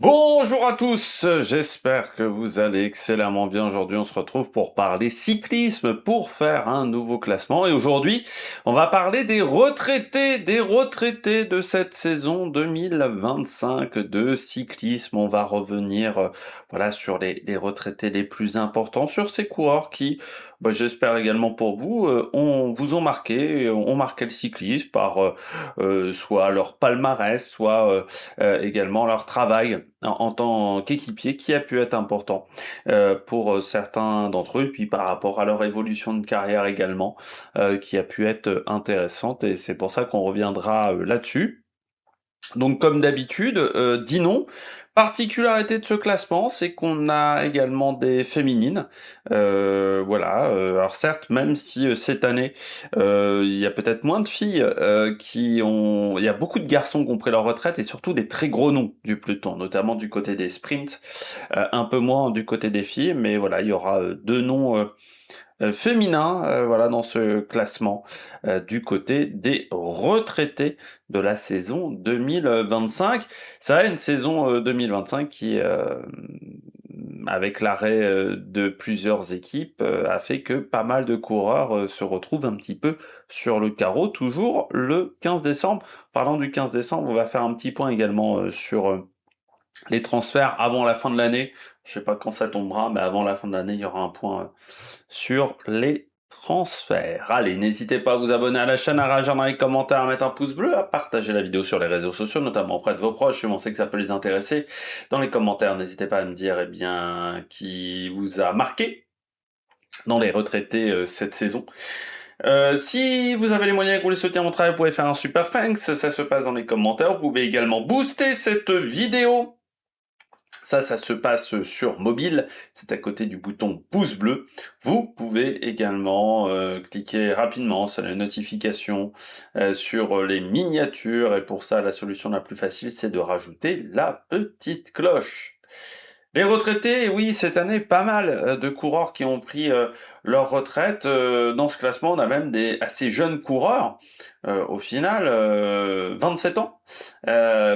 Bonjour à tous, j'espère que vous allez excellemment bien. Aujourd'hui, on se retrouve pour parler cyclisme, pour faire un nouveau classement. Et aujourd'hui, on va parler des retraités de cette saison 2025 de cyclisme. On va revenir voilà, sur les retraités les plus importants, sur ces coureurs qui, j'espère également pour vous, vous ont marqué, ont marqué le cyclisme par soit leur palmarès, soit également leur travail en tant qu'équipier qui a pu être important pour certains d'entre eux, et puis par rapport à leur évolution de carrière également, qui a pu être intéressante, et c'est pour ça qu'on reviendra là-dessus. Donc comme d'habitude, dis non. Particularité de ce classement, c'est qu'on a également des féminines. Voilà, alors certes, même si cette année, il y a peut-être moins de filles qui ont... Il y a beaucoup de garçons qui ont pris leur retraite et surtout des très gros noms du peloton, notamment du côté des sprints, un peu moins du côté des filles, mais voilà, il y aura deux noms féminin, voilà, dans ce classement du côté des retraités de la saison 2025. Ça a une saison 2025 qui, avec l'arrêt de plusieurs équipes, a fait que pas mal de coureurs se retrouvent un petit peu sur le carreau, toujours le 15 décembre. Parlant du 15 décembre, on va faire un petit point également sur les transferts avant la fin de l'année. Je sais pas quand ça tombera, mais avant la fin de l'année, il y aura un point sur les transferts. Allez, n'hésitez pas à vous abonner à la chaîne, à réagir dans les commentaires, à mettre un pouce bleu, à partager la vidéo sur les réseaux sociaux, notamment auprès de vos proches, si on sait que ça peut les intéresser. Dans les commentaires, n'hésitez pas à me dire, qui vous a marqué dans les retraités cette saison. Si vous avez les moyens et que vous voulez soutenir mon travail, vous pouvez faire un super thanks, ça se passe dans les commentaires. Vous pouvez également booster cette vidéo. Ça se passe sur mobile, c'est à côté du bouton pouce bleu. Vous pouvez également cliquer rapidement sur les notifications, sur les miniatures, et pour ça, la solution la plus facile, c'est de rajouter la petite cloche. Les retraités, oui, cette année, pas mal de coureurs qui ont pris leur retraite. Dans ce classement, on a même des assez jeunes coureurs, au final, 27 ans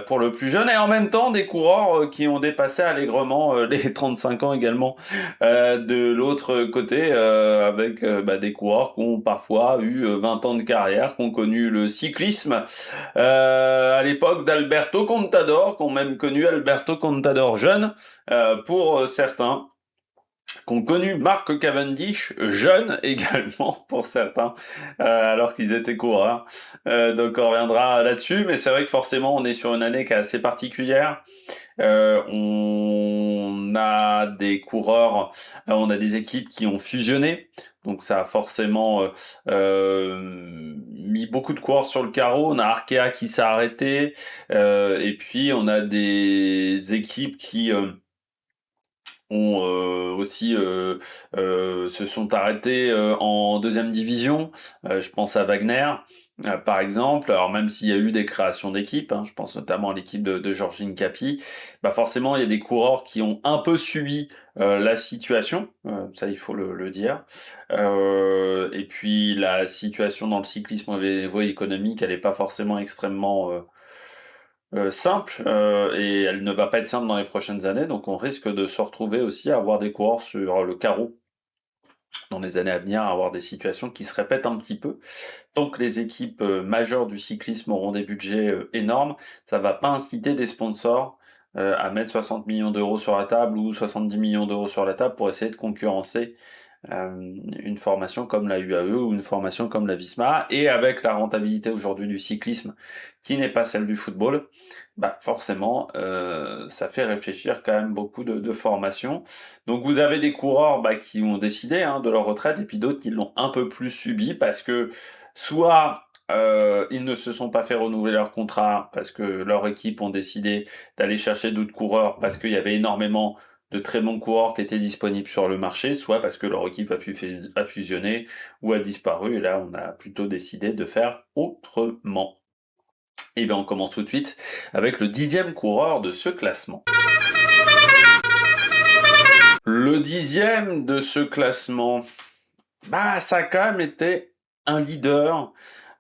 pour le plus jeune, et en même temps des coureurs qui ont dépassé allègrement les 35 ans également de l'autre côté, avec des coureurs qui ont parfois eu 20 ans de carrière, qui ont connu le cyclisme à l'époque d'Alberto Contador, qui ont même connu Alberto Contador jeune, pour certains, qu'ont connu Mark Cavendish jeune également pour certains, alors qu'ils étaient coureurs. Donc on reviendra là-dessus, mais c'est vrai que forcément on est sur une année qui est assez particulière. On a des coureurs, on a des équipes qui ont fusionné, donc ça a forcément mis beaucoup de coureurs sur le carreau. On a Arkea qui s'est arrêté, et puis on a des équipes qui ont aussi se sont arrêtés en deuxième division. Je pense à Wagner, par exemple. Alors même s'il y a eu des créations d'équipes, je pense notamment à l'équipe de Georgine Capi, forcément il y a des coureurs qui ont un peu subi la situation, ça il faut le dire. Et puis la situation dans le cyclisme au niveau économique, elle n'est pas forcément extrêmement simple, et elle ne va pas être simple dans les prochaines années, donc on risque de se retrouver aussi à avoir des coureurs sur le carreau dans les années à venir, à avoir des situations qui se répètent un petit peu. Tant que les équipes majeures du cyclisme auront des budgets énormes, ça va pas inciter des sponsors à mettre 60 millions d'euros sur la table ou 70 millions d'euros sur la table pour essayer de concurrencer une formation comme la UAE ou une formation comme la Visma. Et avec la rentabilité aujourd'hui du cyclisme qui n'est pas celle du football, forcément ça fait réfléchir quand même beaucoup de formations. Donc vous avez des coureurs qui ont décidé de leur retraite, et puis d'autres qui l'ont un peu plus subi parce que soit ils ne se sont pas fait renouveler leur contrat parce que leur équipe ont décidé d'aller chercher d'autres coureurs parce qu'il y avait énormément de très bons coureurs qui étaient disponibles sur le marché, soit parce que leur équipe a fusionné ou a disparu, et là on a plutôt décidé de faire autrement. Et bien on commence tout de suite avec le 10e coureur de ce classement. Le 10e de ce classement, ça a quand même été un leader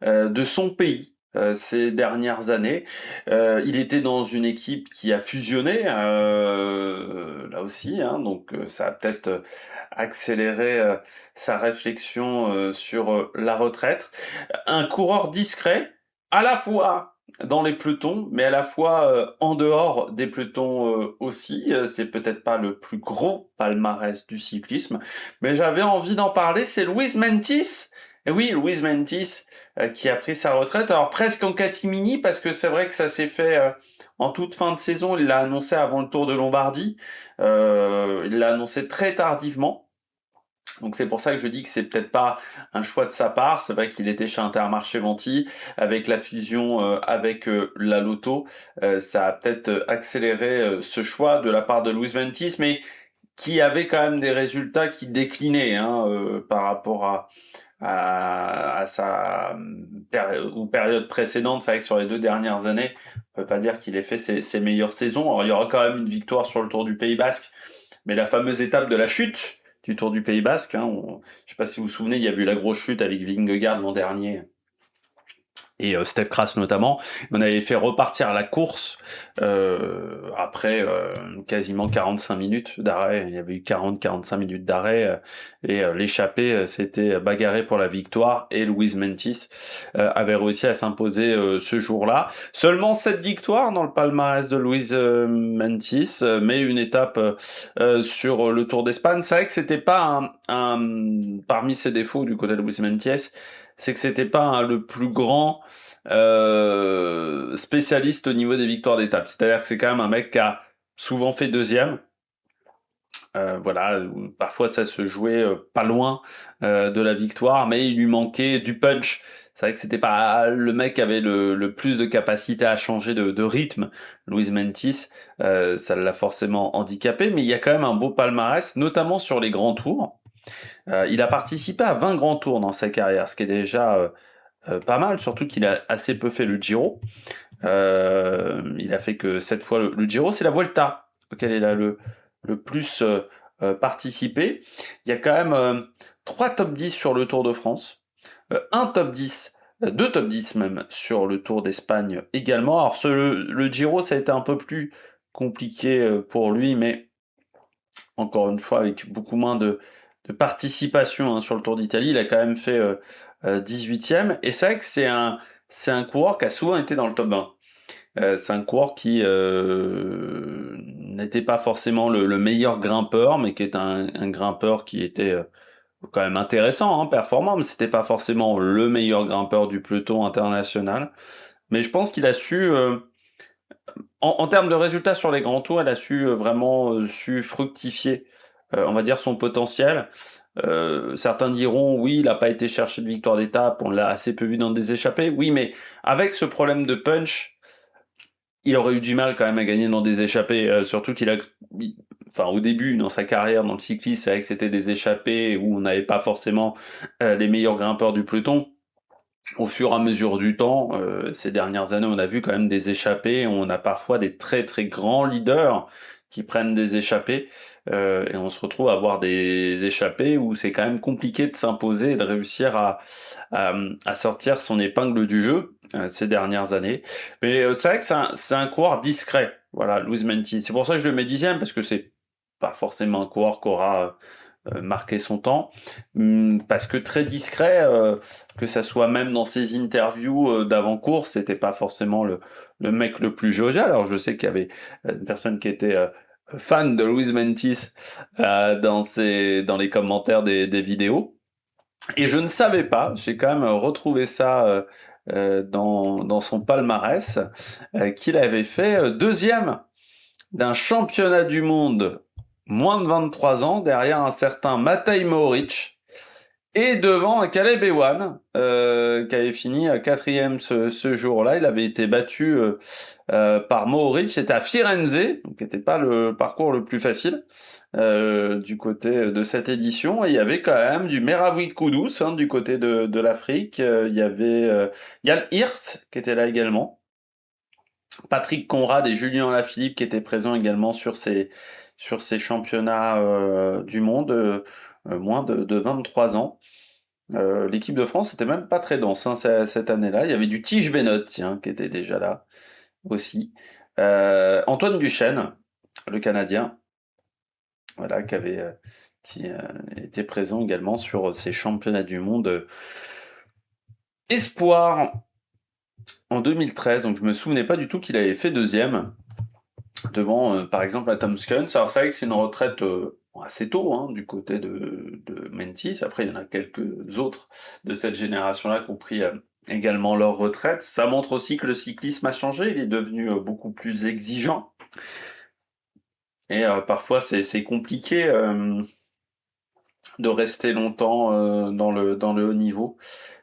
de son pays. ces dernières années. Il était dans une équipe qui a fusionné, là aussi, hein, donc ça a peut-être accéléré sa réflexion sur la retraite. Un coureur discret, à la fois dans les pelotons, mais à la fois en dehors des pelotons aussi. C'est peut-être pas le plus gros palmarès du cyclisme, mais j'avais envie d'en parler. C'est Luis Mentis. Et oui, Luis Mentis, qui a pris sa retraite. Alors presque en catimini, parce que c'est vrai que ça s'est fait en toute fin de saison. Il l'a annoncé avant le Tour de Lombardie. Il l'a annoncé très tardivement. Donc c'est pour ça que je dis que c'est peut-être pas un choix de sa part. C'est vrai qu'il était chez Intermarché-Venti avec la fusion avec la Lotto. Ça a peut-être accéléré ce choix de la part de Luis Mentis, mais qui avait quand même des résultats qui déclinaient hein, par rapport à sa période précédente. C'est vrai que sur les 2 dernières années, on peut pas dire qu'il ait fait ses meilleures saisons. Alors il y aura quand même une victoire sur le Tour du Pays Basque, mais la fameuse étape de la chute du Tour du Pays Basque, hein, je sais pas si vous vous souvenez, il y a eu la grosse chute avec Vingegaard l'an dernier et Steph Kras notamment. On avait fait repartir la course après quasiment 45 minutes d'arrêt. Il y avait eu 40-45 minutes d'arrêt et l'échappée s'était bagarré pour la victoire et Luis Mentis avait réussi à s'imposer ce jour-là. Seulement 7 victoires dans le palmarès de Luis Mentis, mais une étape sur le Tour d'Espagne. C'est vrai que c'était pas parmi ses défauts du côté de Luis Mentis, c'est que c'était pas le plus grand spécialiste au niveau des victoires d'étape. C'est-à-dire que c'est quand même un mec qui a souvent fait deuxième. Voilà, parfois ça se jouait pas loin de la victoire, mais il lui manquait du punch. C'est vrai que c'était pas le mec qui avait le plus de capacité à changer de rythme. Luis Mentis, ça l'a forcément handicapé, mais il y a quand même un beau palmarès, notamment sur les grands tours. Il a participé à 20 grands tours dans sa carrière, ce qui est déjà pas mal, surtout qu'il a assez peu fait le Giro. Il a fait que 7 fois le Giro. C'est la Vuelta auquel il a le plus participé. Il y a quand même 3 top 10 sur le Tour de France, un top 10, 2 top 10 même sur le Tour d'Espagne également. Alors le Giro, ça a été un peu plus compliqué pour lui, mais encore une fois, avec beaucoup moins de participation hein, sur le Tour d'Italie, il a quand même fait 18e. Et c'est vrai que c'est un coureur qui a souvent été dans le top 20. C'est un coureur qui n'était pas forcément le meilleur grimpeur, mais qui est un grimpeur qui était quand même intéressant, hein, performant, mais c'était pas forcément le meilleur grimpeur du peloton international. Mais je pense qu'il a su, en termes de résultats sur les grands tours, elle a su vraiment su fructifier, on va dire, son potentiel. Certains diront, oui, il n'a pas été chercher de victoire d'étape, on l'a assez peu vu dans des échappées. Oui, mais avec ce problème de punch, il aurait eu du mal quand même à gagner dans des échappées, surtout enfin au début dans sa carrière dans le cyclisme, c'est vrai que c'était des échappées où on n'avait pas forcément les meilleurs grimpeurs du peloton. Au fur et à mesure du temps, ces dernières années, on a vu quand même des échappées, on a parfois des très très grands leaders qui prennent des échappées, et on se retrouve à avoir des échappées où c'est quand même compliqué de s'imposer et de réussir à sortir son épingle du jeu ces dernières années. Mais c'est vrai que c'est un coureur discret, voilà, Luis Mentis. C'est pour ça que je le mets 10e, parce que c'est pas forcément un coureur qui aura marqué son temps, parce que très discret, que ça soit même dans ses interviews d'avant-course, c'était pas forcément le mec le plus jovial. Alors je sais qu'il y avait une personne qui était fan de Luis Mentis dans les commentaires des vidéos, et je ne savais pas, j'ai quand même retrouvé ça dans son palmarès, qu'il avait fait deuxième d'un championnat du monde moins de 23 ans, derrière un certain Matej Mohoric, et devant un Caleb Ewan, qui avait fini à 4e ce jour-là. Il avait été battu par Mohoric, c'était à Firenze, donc qui n'était pas le parcours le plus facile du côté de cette édition. Et il y avait quand même du Merawi Kudus hein, du côté de l'Afrique. Il y avait Jan Hirt qui était là également. Patrick Conrad et Julien Alaphilippe qui étaient présents également sur ces championnats du monde, moins de 23 ans. L'équipe de France était même pas très dense, hein, cette année-là. Il y avait du Tige Benoît, tiens, qui était déjà là aussi. Antoine Duchesne, le Canadien, voilà, qui était présent également sur ces championnats du monde espoir en 2013. Donc je me souvenais pas du tout qu'il avait fait deuxième devant, par exemple, à Tom Skuns. Alors c'est vrai que c'est une retraite assez tôt, hein, du côté de Mentis. Après, il y en a quelques autres de cette génération-là qui ont pris également leur retraite. Ça montre aussi que le cyclisme a changé. Il est devenu beaucoup plus exigeant. Et parfois, c'est compliqué de rester longtemps dans le haut niveau.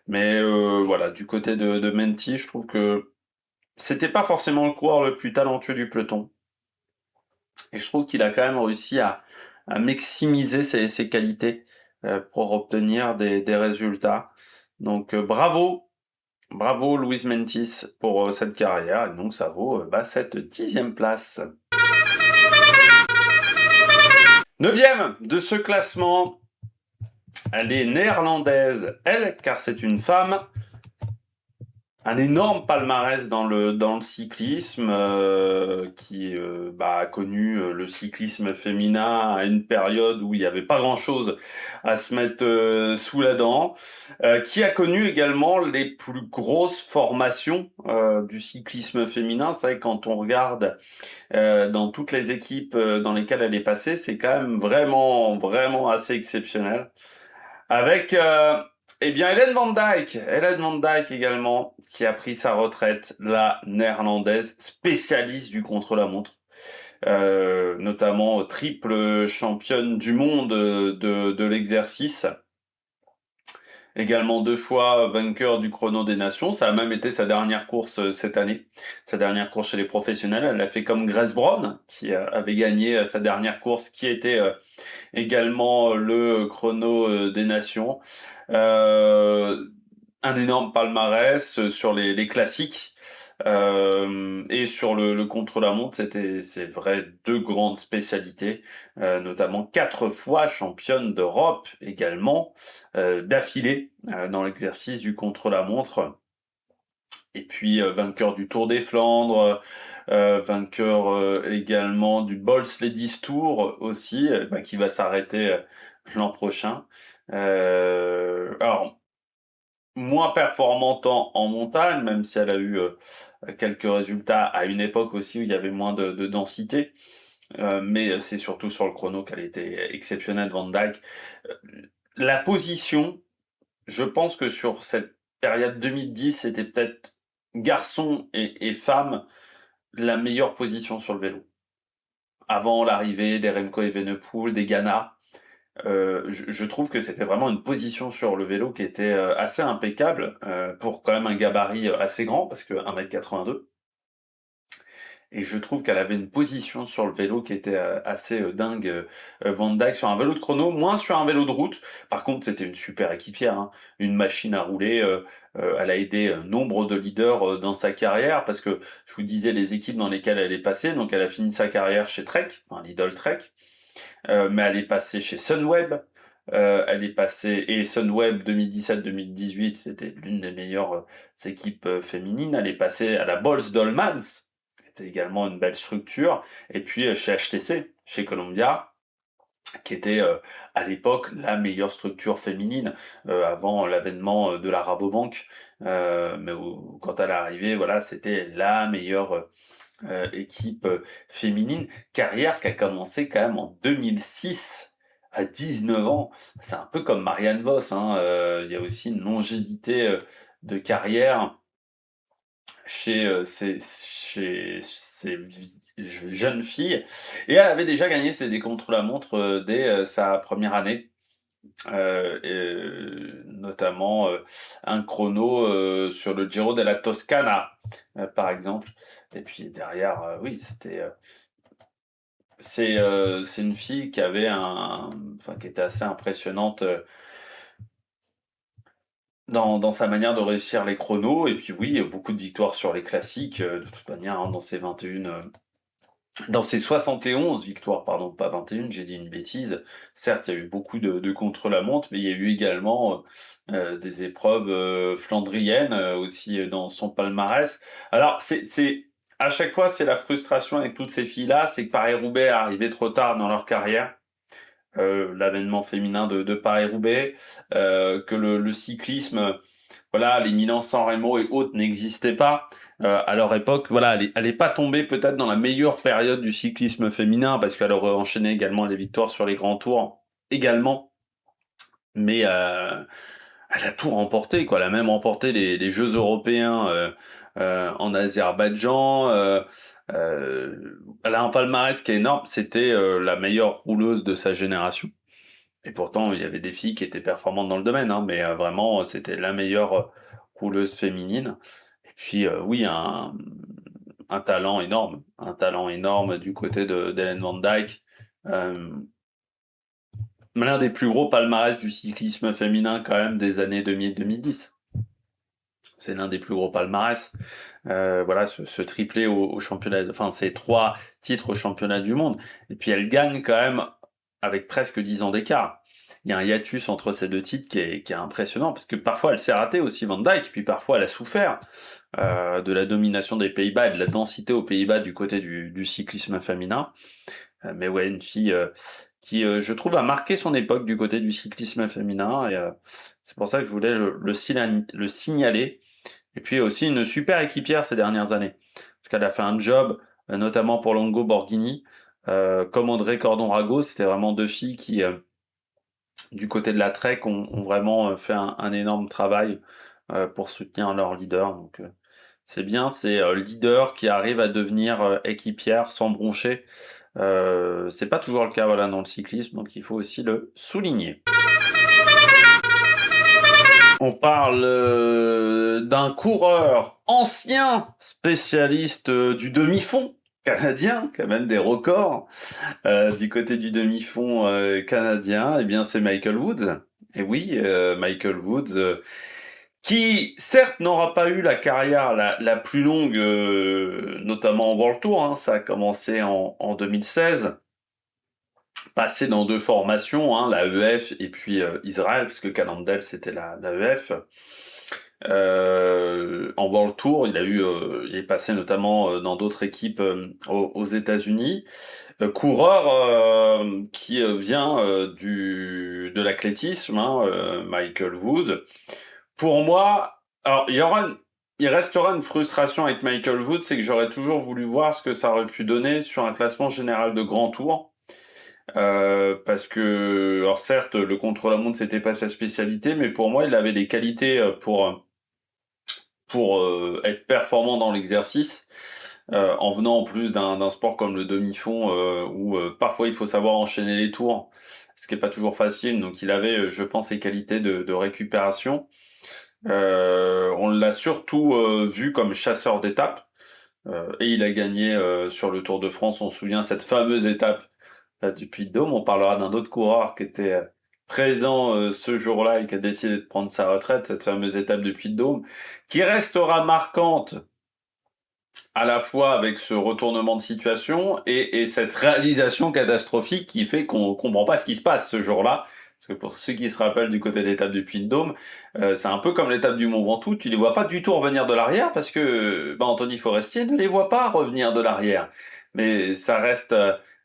Mais voilà, du côté de Mentis, je trouve que c'était pas forcément le coureur le plus talentueux du peloton. Et je trouve qu'il a quand même réussi à maximiser ses qualités pour obtenir des résultats. Donc bravo Luis Mentis pour cette carrière. Et donc ça vaut cette 10e place. 9e de ce classement, elle est néerlandaise, elle, car c'est une femme. Un énorme palmarès dans le cyclisme qui a connu le cyclisme féminin à une période où il n'y avait pas grand-chose à se mettre sous la dent, qui a connu également les plus grosses formations du cyclisme féminin. C'est vrai que quand on regarde dans toutes les équipes dans lesquelles elle est passée, c'est quand même vraiment, vraiment assez exceptionnel. Avec Hélène Van Dijk. Hélène Van Dijk également, qui a pris sa retraite, la néerlandaise, spécialiste du contre-la-montre. Notamment triple championne du monde de l'exercice. Également 2 fois vainqueur du chrono des nations. Ça a même été sa dernière course cette année. Sa dernière course chez les professionnels. Elle l'a fait comme Grace Brown, qui avait gagné sa dernière course, qui était également le chrono des nations. Un énorme palmarès sur les classiques et sur le contre-la-montre, c'est vrai 2 grandes spécialités, notamment 4 fois championne d'Europe également d'affilée dans l'exercice du contre-la-montre. Et puis vainqueur du Tour des Flandres, vainqueur également du Bols Ladies Tour aussi, qui va s'arrêter l'an prochain. Alors, moins performante en montagne, même si elle a eu quelques résultats à une époque aussi où il y avait moins de densité. Mais c'est surtout sur le chrono qu'elle était exceptionnelle, Van Dijk. Euh, La position, je pense que sur cette période 2010, c'était peut-être garçon et femme la meilleure position sur le vélo. Avant l'arrivée des Remco Evenepoel, des Ghana, je trouve que c'était vraiment une position sur le vélo qui était assez impeccable pour quand même un gabarit assez grand, parce que 1,82 m. Et je trouve qu'elle avait une position sur le vélo qui était assez dingue, Van Dijk, sur un vélo de chrono, moins sur un vélo de route. Par contre, c'était une super équipière, hein, une machine à rouler. Elle a aidé nombre de leaders dans sa carrière, parce que je vous disais les équipes dans lesquelles elle est passée. Donc elle a fini sa carrière chez Trek, enfin Lidl Trek, mais elle est passée chez Sunweb. Elle est passée, et Sunweb 2017-2018, c'était l'une des meilleures équipes féminines. Elle est passée à la Bols Dolmans, qui était également une belle structure, et puis chez HTC, chez Columbia, qui était à l'époque la meilleure structure féminine avant l'avènement de la Rabobank. Mais quand elle est arrivée, voilà, c'était la meilleure équipe féminine. Carrière qui a commencé quand même en 2006 à 19 ans. C'est un peu comme Marianne Vos, hein. Il y a aussi une longévité de carrière chez ces jeunes filles. Et elle avait déjà gagné des contre-la-montre dès sa première année. Notamment un chrono sur le Giro della Toscana, par exemple. Et puis derrière, oui, c'est une fille qui avait qui était assez impressionnante dans sa manière de réussir les chronos. Et puis oui, beaucoup de victoires sur les classiques, de toute manière, hein, dans ses 21 Dans ses 71 victoires, pardon, pas 21, j'ai dit une bêtise. Certes, il y a eu beaucoup de contre-la-montre, mais il y a eu également des épreuves flandriennes aussi dans son palmarès. Alors, à chaque fois, c'est la frustration avec toutes ces filles-là, c'est que Paris-Roubaix est arrivé trop tard dans leur carrière. L'avènement féminin de Paris-Roubaix, que le cyclisme, voilà, les Milan-San Remo et autres n'existaient pas à leur époque. Voilà, elle est pas tombée peut-être dans la meilleure période du cyclisme féminin parce qu'elle aurait enchaîné également les victoires sur les grands tours également, mais elle a tout remporté, quoi. Elle a même remporté les Jeux européens en Azerbaïdjan. Elle a un palmarès qui est énorme. C'était la meilleure rouleuse de sa génération. Et pourtant, il y avait des filles qui étaient performantes dans le domaine, hein, mais vraiment, c'était la meilleure rouleuse féminine. Et puis, oui, un talent énorme du côté d'Ellen Van Dyke. Euh, L'un des plus gros palmarès du cyclisme féminin quand même des années 2000-2010. C'est l'un des plus gros palmarès. Voilà, ce triplé au championnat, enfin, ces 3 titres au championnat du monde. Et puis elle gagne quand même avec presque 10 ans d'écart. Il y a un hiatus entre ces 2 titres qui est impressionnant, parce que parfois elle s'est ratée aussi, Van Dijk, puis parfois elle a souffert de la domination des Pays-Bas et de la densité aux Pays-Bas du côté du cyclisme féminin. Mais ouais, une fille qui, je trouve, a marqué son époque du côté du cyclisme féminin, et c'est pour ça que je voulais le signaler. Et puis aussi une super équipière ces dernières années, parce qu'elle a fait un job, notamment pour Longo Borghini, comme André Cordon-Rago, c'était vraiment 2 filles qui, du côté de la Trek, ont vraiment fait un énorme travail pour soutenir leur leader. Donc c'est bien, c'est leader qui arrive à devenir équipière sans broncher. C'est pas toujours le cas, voilà, dans le cyclisme, donc il faut aussi le souligner. On parle d'un coureur ancien, spécialiste du demi-fond canadien, qui a même des records du côté du demi-fond canadien. Eh bien, c'est Michael Woods. Et oui, Michael Woods, qui certes n'aura pas eu la carrière la plus longue, notamment en World Tour. Hein, ça a commencé en 2016. Passé dans 2 formations, hein, la EF et puis Israël, puisque Cannondale c'était la EF. En World Tour, il est passé notamment dans d'autres équipes aux États-Unis. Coureur qui vient de l'athlétisme, hein, Michael Woods. Pour moi, alors il restera une frustration avec Michael Woods, c'est que j'aurais toujours voulu voir ce que ça aurait pu donner sur un classement général de grand tour. Parce que, alors certes, le contre-la-montre c'était pas sa spécialité, mais pour moi il avait des qualités pour être performant dans l'exercice, en venant en plus d'un sport comme le demi-fond, où parfois il faut savoir enchaîner les tours, ce qui est pas toujours facile. Donc il avait, je pense, ses qualités de récupération. On l'a surtout vu comme chasseur d'étapes, et il a gagné sur le Tour de France. On se souvient cette fameuse étape du Puy-de-Dôme. On parlera d'un autre coureur qui était présent ce jour-là et qui a décidé de prendre sa retraite, cette fameuse étape du Puy-de-Dôme, qui restera marquante à la fois avec ce retournement de situation et cette réalisation catastrophique qui fait qu'on comprend pas ce qui se passe ce jour-là. Parce que pour ceux qui se rappellent du côté de l'étape du Puy-de-Dôme, c'est un peu comme l'étape du Mont Ventoux, tu les vois pas du tout revenir de l'arrière parce que Anthony Forestier ne les voit pas revenir de l'arrière. Mais ça reste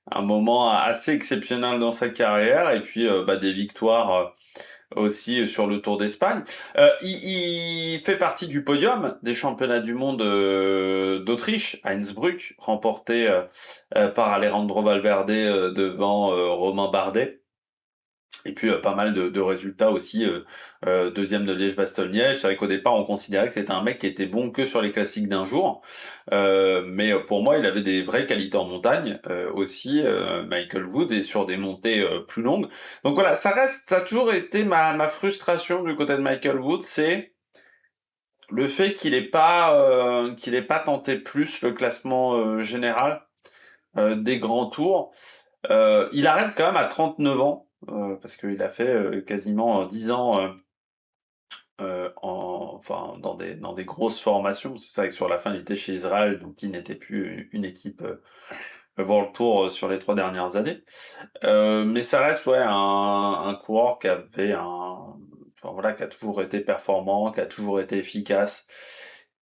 un moment assez exceptionnel dans sa carrière, et puis des victoires aussi sur le Tour d'Espagne. Il fait partie du podium des championnats du monde d'Autriche, à Innsbruck, remporté par Alejandro Valverde devant Romain Bardet. Et puis pas mal de résultats aussi, deuxième de Liège-Bastogne-Liège. C'est vrai qu'au départ on considérait que c'était un mec qui était bon que sur les classiques d'un jour, mais pour moi il avait des vraies qualités en montagne aussi, Michael Woods, et sur des montées plus longues. Donc voilà, ça a toujours été ma frustration du côté de Michael Woods, c'est le fait qu'il ait pas tenté plus le classement général des grands tours. Il arrête quand même à 39 ans, parce qu'il a fait quasiment 10 ans dans des grosses formations. C'est vrai que sur la fin, il était chez Israël, donc il n'était plus une équipe voir le tour sur les 3 dernières années. Mais ça reste ouais un coureur qui avait enfin voilà, qui a toujours été performant, qui a toujours été efficace,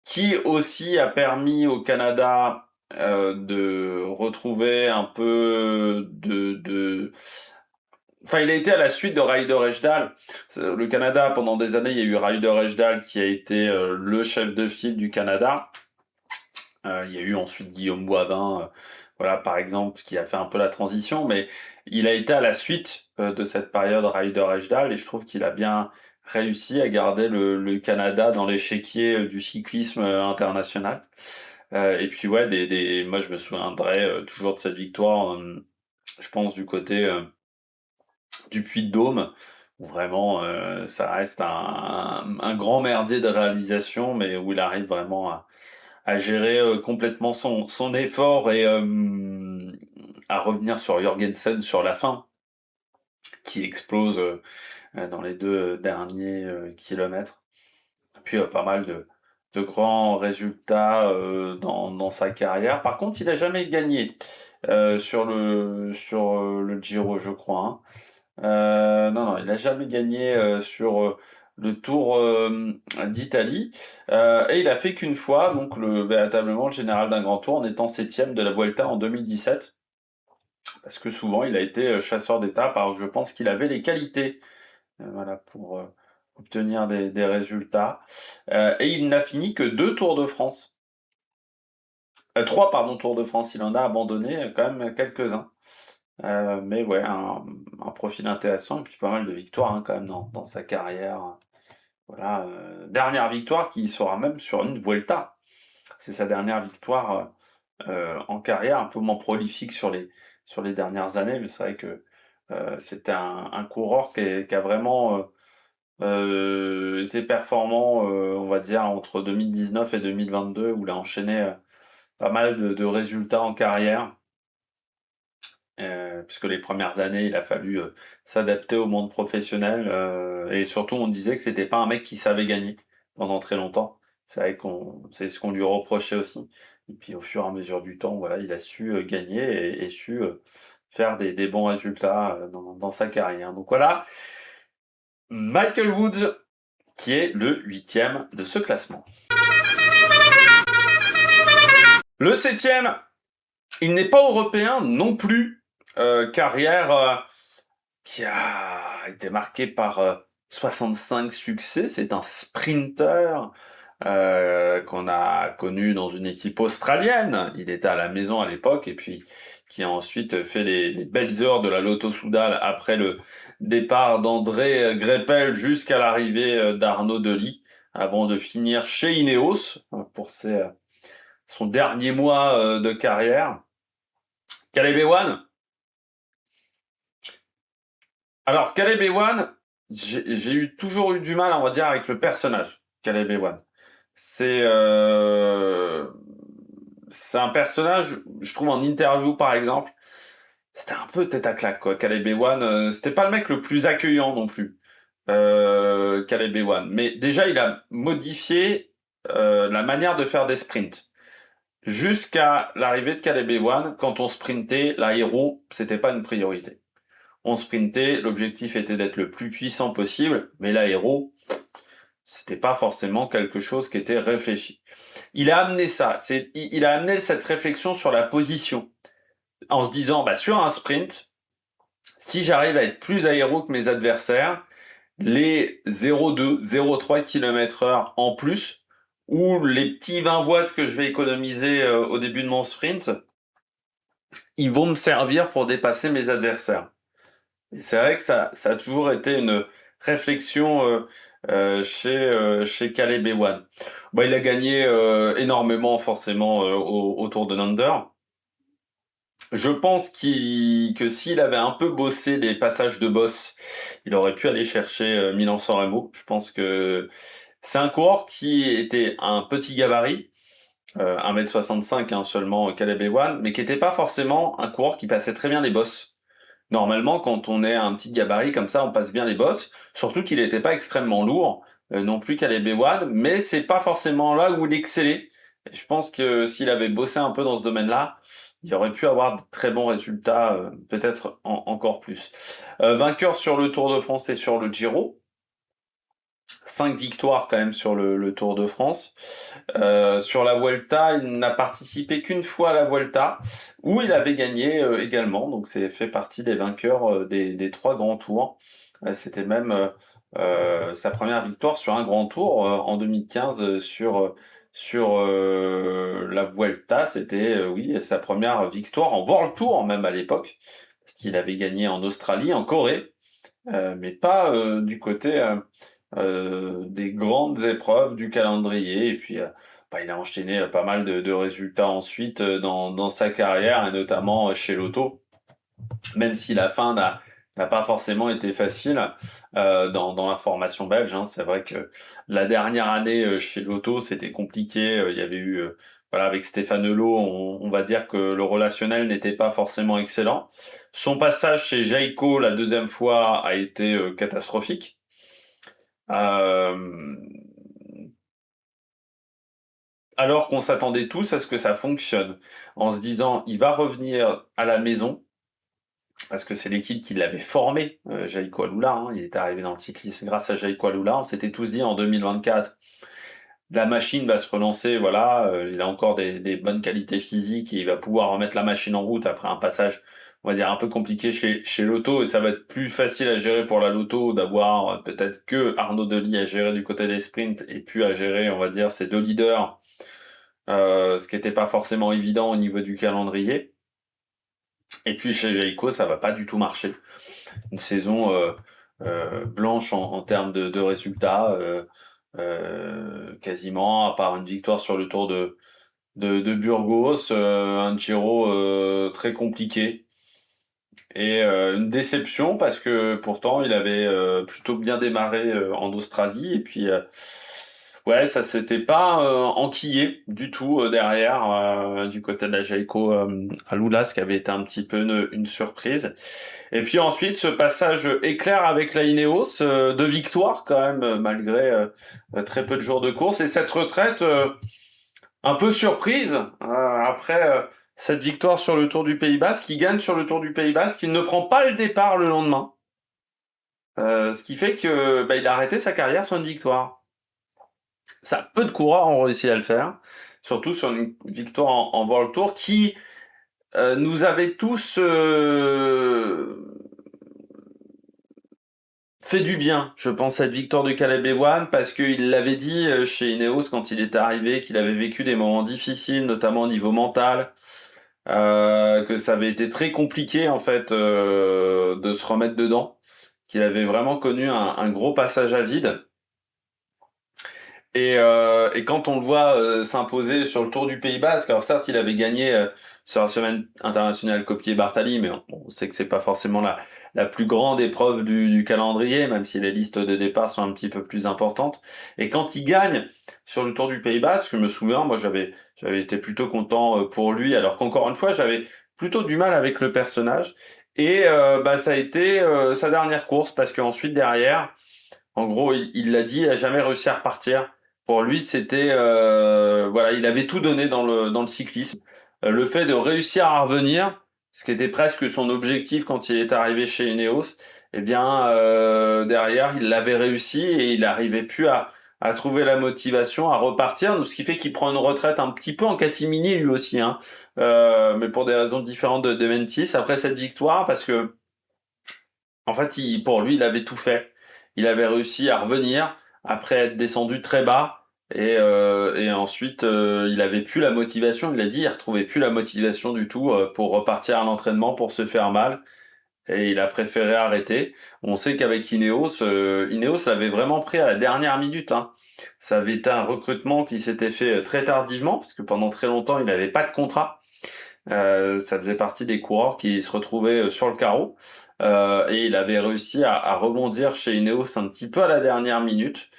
qui aussi a permis au Canada de retrouver un peu enfin, il a été à la suite de Ryder Hesjedal. Le Canada, pendant des années, il y a eu Ryder Hesjedal qui a été le chef de file du Canada. Il y a eu ensuite Guillaume Boivin, voilà, par exemple, qui a fait un peu la transition, mais il a été à la suite de cette période Ryder Hesjedal, et je trouve qu'il a bien réussi à garder le Canada dans l'échiquier du cyclisme international. Et puis ouais, moi je me souviendrai toujours de cette victoire, je pense du côté du Puy-de-Dôme, où vraiment ça reste un grand merdier de réalisation, mais où il arrive vraiment à gérer complètement son effort et à revenir sur Jorgensen sur la fin, qui explose dans les 2 derniers kilomètres. Puis pas mal de grands résultats dans sa carrière. Par contre, il n'a jamais gagné sur le Giro, je crois, hein. Non, non, il n'a jamais gagné sur le Tour d'Italie. Et il a fait qu'une fois, donc véritablement le général d'un grand tour, en étant 7e de la Vuelta en 2017. Parce que souvent, il a été chasseur d'étape, alors que je pense qu'il avait les qualités voilà, pour obtenir des résultats. Et il n'a fini que 2 Tours de France. 3, pardon, Tours de France. Il en a abandonné quand même quelques-uns. Mais ouais, un profil intéressant et puis pas mal de victoires hein, quand même dans sa carrière. Voilà, dernière victoire qui sera même sur une Vuelta. C'est sa dernière victoire en carrière, un peu moins prolifique sur les dernières années, mais c'est vrai que c'était un coureur qui a vraiment été performant, on va dire, entre 2019 et 2022, où il a enchaîné pas mal de résultats en carrière. Puisque les premières années, il a fallu s'adapter au monde professionnel et surtout on disait que c'était pas un mec qui savait gagner pendant très longtemps. C'est vrai c'est ce qu'on lui reprochait aussi. Et puis au fur et à mesure du temps, voilà, il a su gagner et su faire des bons résultats dans sa carrière. Donc voilà, Michael Woods qui est le 8e de ce classement. Le 7e, il n'est pas européen non plus. Carrière qui a été marquée par 65 succès. C'est un sprinter qu'on a connu dans une équipe australienne. Il était à la maison à l'époque et puis qui a ensuite fait les belles heures de la Lotto Soudal après le départ d'André Greipel jusqu'à l'arrivée d'Arnaud Delis avant de finir chez Ineos pour son dernier mois de carrière. Caleb Ewan. Alors, Caleb Ewan, j'ai toujours eu du mal, on va dire, avec le personnage, Caleb Ewan. C'est c'est un personnage, je trouve en interview par exemple, c'était un peu tête à claque quoi. Caleb Ewan, c'était pas le mec le plus accueillant non plus. Caleb Ewan. Mais déjà, il a modifié la manière de faire des sprints. Jusqu'à l'arrivée de Caleb Ewan, quand on sprintait, l'aéro, c'était pas une priorité. On sprintait, l'objectif était d'être le plus puissant possible, mais l'aéro, c'était pas forcément quelque chose qui était réfléchi. Il a amené ça, il a amené cette réflexion sur la position, en se disant, bah, sur un sprint, si j'arrive à être plus aéro que mes adversaires, les 0,2, 0,3 km/h en plus, ou les petits 20 watts que je vais économiser au début de mon sprint, ils vont me servir pour dépasser mes adversaires. Et c'est vrai que ça a toujours été une réflexion chez Caleb Ewan. Bon, il a gagné énormément forcément au Tour de Lander. Je pense que s'il avait un peu bossé les passages de boss, il aurait pu aller chercher Milan-San Remo. Je pense que c'est un coureur qui était un petit gabarit, 1,65 m hein, seulement Caleb Ewan, mais qui n'était pas forcément un coureur qui passait très bien les bosses. Normalement, quand on est un petit gabarit comme ça, on passe bien les bosses. Surtout qu'il n'était pas extrêmement lourd, non plus Caleb Ewan, mais c'est pas forcément là où il excellait. Et je pense que s'il avait bossé un peu dans ce domaine-là, il aurait pu avoir de très bons résultats, peut-être encore plus. Vainqueur sur le Tour de France et sur le Giro. 5 victoires quand même sur le Tour de France. Sur la Vuelta, il n'a participé qu'une fois à la Vuelta, où il avait gagné également. Donc c'est fait partie des vainqueurs des 3 grands tours. C'était même sa première victoire sur un grand tour en 2015 sur la Vuelta. C'était oui sa première victoire en World Tour même à l'époque, parce qu'il avait gagné en Australie, en Corée, mais pas du côté des grandes épreuves du calendrier. Et puis, bah, il a enchaîné pas mal de résultats ensuite dans sa carrière, et notamment chez Lotto, même si la fin n'a pas forcément été facile dans la formation belge. Hein. C'est vrai que la dernière année chez Lotto, c'était compliqué. Il y avait eu, voilà, avec Stéphane Lô, on va dire que le relationnel n'était pas forcément excellent. Son passage chez Jayco la deuxième fois a été catastrophique. Euh, alors qu'on s'attendait tous à ce que ça fonctionne, en se disant il va revenir à la maison, parce que c'est l'équipe qui l'avait formé, Jaïko Alula, hein, il est arrivé dans le cyclisme grâce à Jaïko Alula, on s'était tous dit en 2024, la machine va se relancer, voilà, il a encore des bonnes qualités physiques et il va pouvoir remettre la machine en route après un passage, on va dire, un peu compliqué chez Lotto, et ça va être plus facile à gérer pour la Lotto d'avoir peut-être que Arnaud Delis à gérer du côté des sprints et puis à gérer, on va dire, ces 2 leaders, ce qui n'était pas forcément évident au niveau du calendrier. Et puis chez Jayco, ça va pas du tout marcher. Une saison blanche en termes de résultats, quasiment, à part une victoire sur le Tour de Burgos, un Giro très compliqué. Et une déception parce que pourtant il avait plutôt bien démarré en Australie, et puis ouais, ça s'était pas enquillé du tout derrière du côté de la Jayco à Lula, ce qui avait été un petit peu une surprise. Et puis ensuite ce passage éclair avec la Ineos, 2 victoires quand même malgré très peu de jours de course, et cette retraite un peu surprise après cette victoire sur le Tour du Pays Basque, qui gagne sur le Tour du Pays Basque, il ne prend pas le départ le lendemain, ce qui fait que il a arrêté sa carrière sur une victoire. Ça, peu de coureurs ont réussi à le faire, surtout sur une victoire en World Tour qui nous avait tous fait du bien, je pense, cette victoire de Caleb Ewan, parce qu'il l'avait dit chez Ineos quand il est arrivé, qu'il avait vécu des moments difficiles, notamment au niveau mental, que ça avait été très compliqué en fait de se remettre dedans, qu'il avait vraiment connu un gros passage à vide. Et quand on le voit s'imposer sur le Tour du Pays Basque, alors certes il avait gagné sur la semaine internationale Copier Bartali, mais on sait que c'est pas forcément la plus grande épreuve du calendrier, même si les listes de départ sont un petit peu plus importantes. Et quand il gagne sur le Tour du Pays Basque, je me souviens, moi j'avais été plutôt content pour lui, alors qu'encore une fois j'avais plutôt du mal avec le personnage. Et ça a été sa dernière course, parce qu'ensuite derrière, en gros, il l'a dit, il a jamais réussi à repartir. Pour lui, c'était voilà, il avait tout donné dans le cyclisme. Le fait de réussir à revenir, ce qui était presque son objectif quand il est arrivé chez Ineos, eh bien derrière, il l'avait réussi et il n'arrivait plus à trouver la motivation à repartir. Donc, ce qui fait qu'il prend une retraite un petit peu en catimini lui aussi, hein, mais pour des raisons différentes de Ventis après cette victoire, parce que en fait, pour lui, il avait tout fait. Il avait réussi à revenir après être descendu très bas. Et ensuite, il avait plus la motivation, il l'a dit, il retrouvait plus la motivation du tout pour repartir à l'entraînement, pour se faire mal. Et il a préféré arrêter. On sait qu'avec Ineos, Ineos l'avait vraiment pris à la dernière minute, hein. Ça avait été un recrutement qui s'était fait très tardivement, parce que pendant très longtemps, il n'avait pas de contrat. Ça faisait partie des coureurs qui se retrouvaient sur le carreau. Et il avait réussi à rebondir chez Ineos un petit peu à la dernière minute.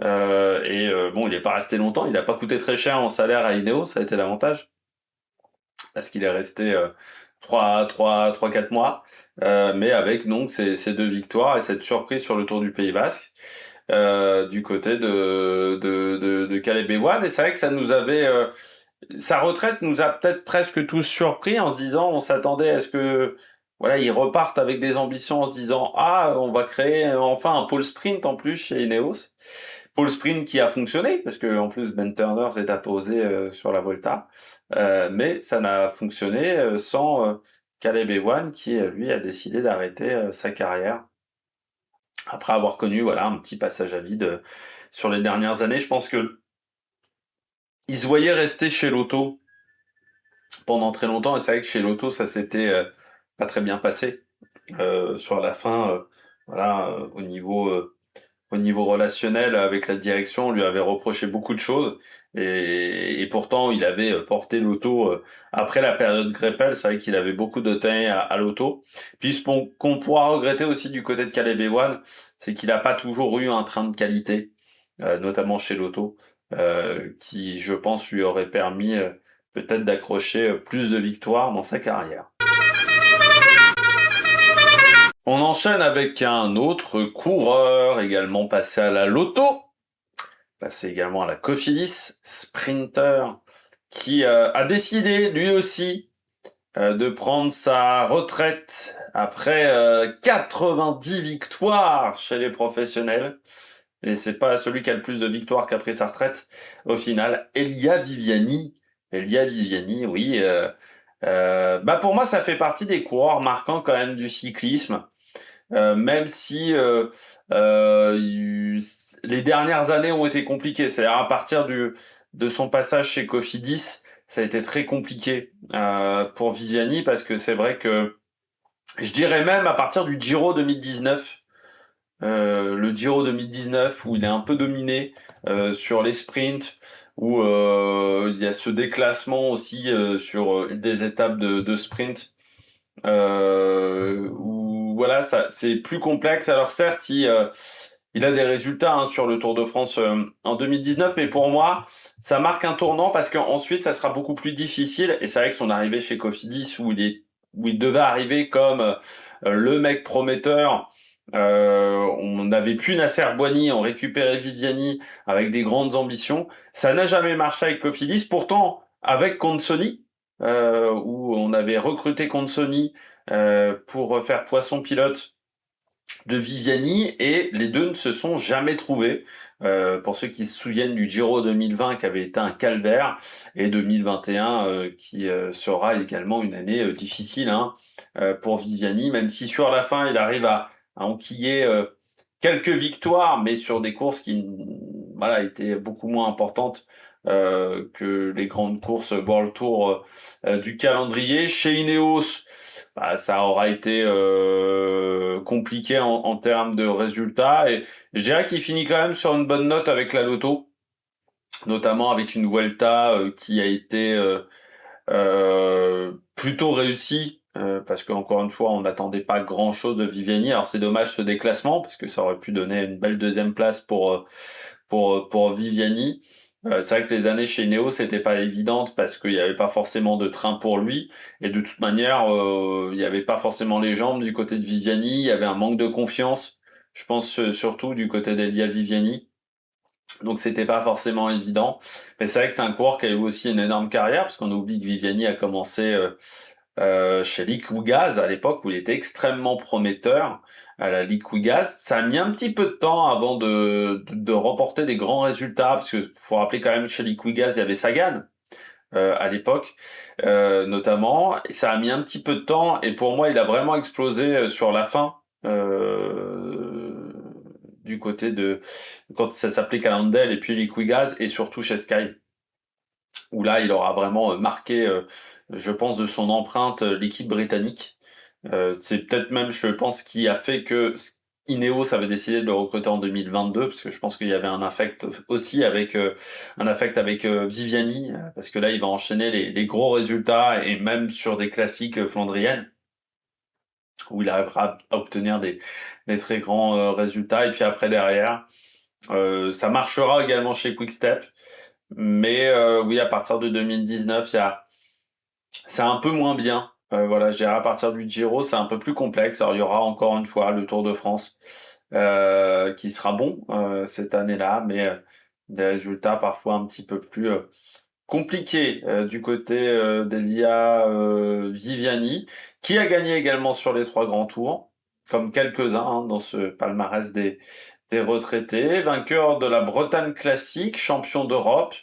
Bon, il n'est pas resté longtemps, il n'a pas coûté très cher en salaire à Ineos, ça a été l'avantage, parce qu'il est resté 3-4 mois, mais avec donc ces 2 victoires et cette surprise sur le Tour du Pays Basque, du côté de Caleb Ewan. Et c'est vrai que ça nous avait sa retraite nous a peut-être presque tous surpris en se disant, on s'attendait à ce que voilà, ils repartent avec des ambitions en se disant ah, on va créer enfin un pôle sprint en plus chez Ineos. Pôle sprint qui a fonctionné parce que en plus Ben Turner s'est apposé sur la Volta, mais ça n'a fonctionné sans Caleb Ewan qui lui a décidé d'arrêter sa carrière après avoir connu voilà un petit passage à vide sur les dernières années. Je pense que il se voyait rester chez Lotto pendant très longtemps, et c'est vrai que chez Lotto, ça s'était pas très bien passé. Sur la fin, voilà, au niveau relationnel avec la direction, on lui avait reproché beaucoup de choses, et pourtant il avait porté Lotto après la période Greppel. C'est vrai qu'il avait beaucoup de temps à Lotto. Puis ce qu'on pourra regretter aussi du côté de Caleb Ewan, c'est qu'il n'a pas toujours eu un train de qualité, notamment chez Lotto, qui, je pense, lui aurait permis peut-être d'accrocher plus de victoires dans sa carrière. On enchaîne avec un autre coureur également passé à la Lotto, passé également à la Cofidis, Sprinter, qui a décidé lui aussi de prendre sa retraite après 90 victoires chez les professionnels. Et c'est pas celui qui a le plus de victoires qui a pris sa retraite au final. Elia Viviani. Elia Viviani, oui. Bah pour moi, ça fait partie des coureurs marquants quand même du cyclisme. Même si les dernières années ont été compliquées. C'est-à-dire à partir de son passage chez Cofidis, ça a été très compliqué pour Viviani, parce que c'est vrai que je dirais même à partir du Giro 2019, le Giro 2019 où il est un peu dominé sur les sprints, où il y a ce déclassement aussi sur des étapes de sprint, où voilà, ça c'est plus complexe. Alors certes, il a des résultats sur le Tour de France en 2019, mais pour moi, ça marque un tournant parce qu'ensuite, ça sera beaucoup plus difficile. Et c'est vrai que son arrivée chez Cofidis, où il devait arriver comme le mec prometteur. On n'avait plus Nasser Boigny, on récupérait Viviani avec des grandes ambitions. Ça n'a jamais marché avec Cofidis. Pourtant, avec Consoni, où on avait recruté Consoni pour faire poisson pilote de Viviani, et les deux ne se sont jamais trouvés. Pour ceux qui se souviennent du Giro 2020 qui avait été un calvaire, et 2021 qui sera également une année difficile pour Viviani, même si sur la fin il arrive à enquiller quelques victoires, mais sur des courses qui voilà, étaient beaucoup moins importantes que les grandes courses World Tour du calendrier. Chez Ineos, bah, ça aura été compliqué en termes de résultats, et je dirais qu'il finit quand même sur une bonne note avec la Lotto, notamment avec une Vuelta qui a été plutôt réussie, parce qu'encore une fois on n'attendait pas grand chose de Viviani. Alors c'est dommage ce déclassement parce que ça aurait pu donner une belle deuxième place pour Viviani. C'est vrai que les années chez Neo, c'était pas évidente parce qu'il n'y avait pas forcément de train pour lui, et de toute manière, il n'y avait pas forcément les jambes du côté de Viviani. Il y avait un manque de confiance, je pense surtout du côté d'Elia Viviani. Donc c'était pas forcément évident. Mais c'est vrai que c'est un coureur qui a eu aussi une énorme carrière, parce qu'on oublie que Viviani a commencé chez Liquigas à l'époque où il était extrêmement prometteur à la Liquigas. Ça a mis un petit peu de temps avant de remporter des grands résultats, parce que faut rappeler quand même que chez Liquigas il y avait Sagan à l'époque notamment, et ça a mis un petit peu de temps, et pour moi il a vraiment explosé sur la fin, du côté de quand ça s'appelait Cannondale et puis Liquigas, et surtout chez Sky, où là il aura vraiment marqué, je pense, de son empreinte l'équipe britannique. C'est peut-être même, je pense, qui a fait que Ineos avait décidé de le recruter en 2022, parce que je pense qu'il y avait un affect aussi avec Viviani, parce que là il va enchaîner les gros résultats, et même sur des classiques flandriennes où il arrivera à obtenir des très grands résultats. Et puis après derrière, ça marchera également chez Quick-Step, mais oui, à partir de 2019, c'est un peu moins bien. Voilà, je dirais à partir du Giro, c'est un peu plus complexe. Alors il y aura encore une fois le Tour de France qui sera bon cette année-là, mais des résultats parfois un petit peu plus compliqué du côté d'Elia Viviani, qui a gagné également sur les 3 grands tours, comme quelques-uns hein, dans ce palmarès des retraités. Vainqueur de la Bretagne Classique, champion d'Europe,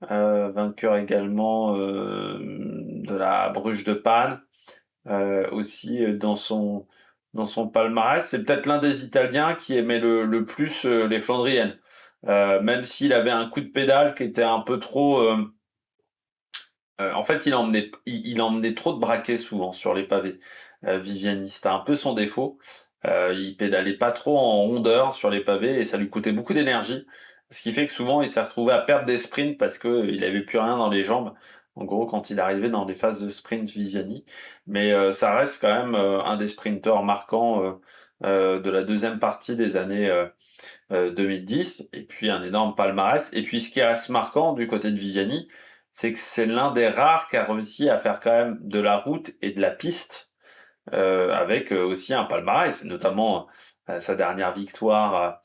vainqueur également de la Bruges de Panne, aussi dans son palmarès. C'est peut-être l'un des Italiens qui aimait le plus les Flandriennes. Même s'il avait un coup de pédale qui était un peu trop... en fait, il emmenait trop de braquets souvent sur les pavés. Viviani, c'était un peu son défaut. Il pédalait pas trop en rondeur sur les pavés et ça lui coûtait beaucoup d'énergie. Ce qui fait que souvent, il s'est retrouvé à perdre des sprints parce qu'il avait plus rien dans les jambes. En gros, quand il arrivait dans les phases de sprint, Viviani. Mais ça reste quand même un des sprinteurs marquants de la deuxième partie des années 2010, et puis un énorme palmarès. Et puis ce qui reste marquant du côté de Viviani, c'est que c'est l'un des rares qui a réussi à faire quand même de la route et de la piste, avec aussi un palmarès, notamment sa dernière victoire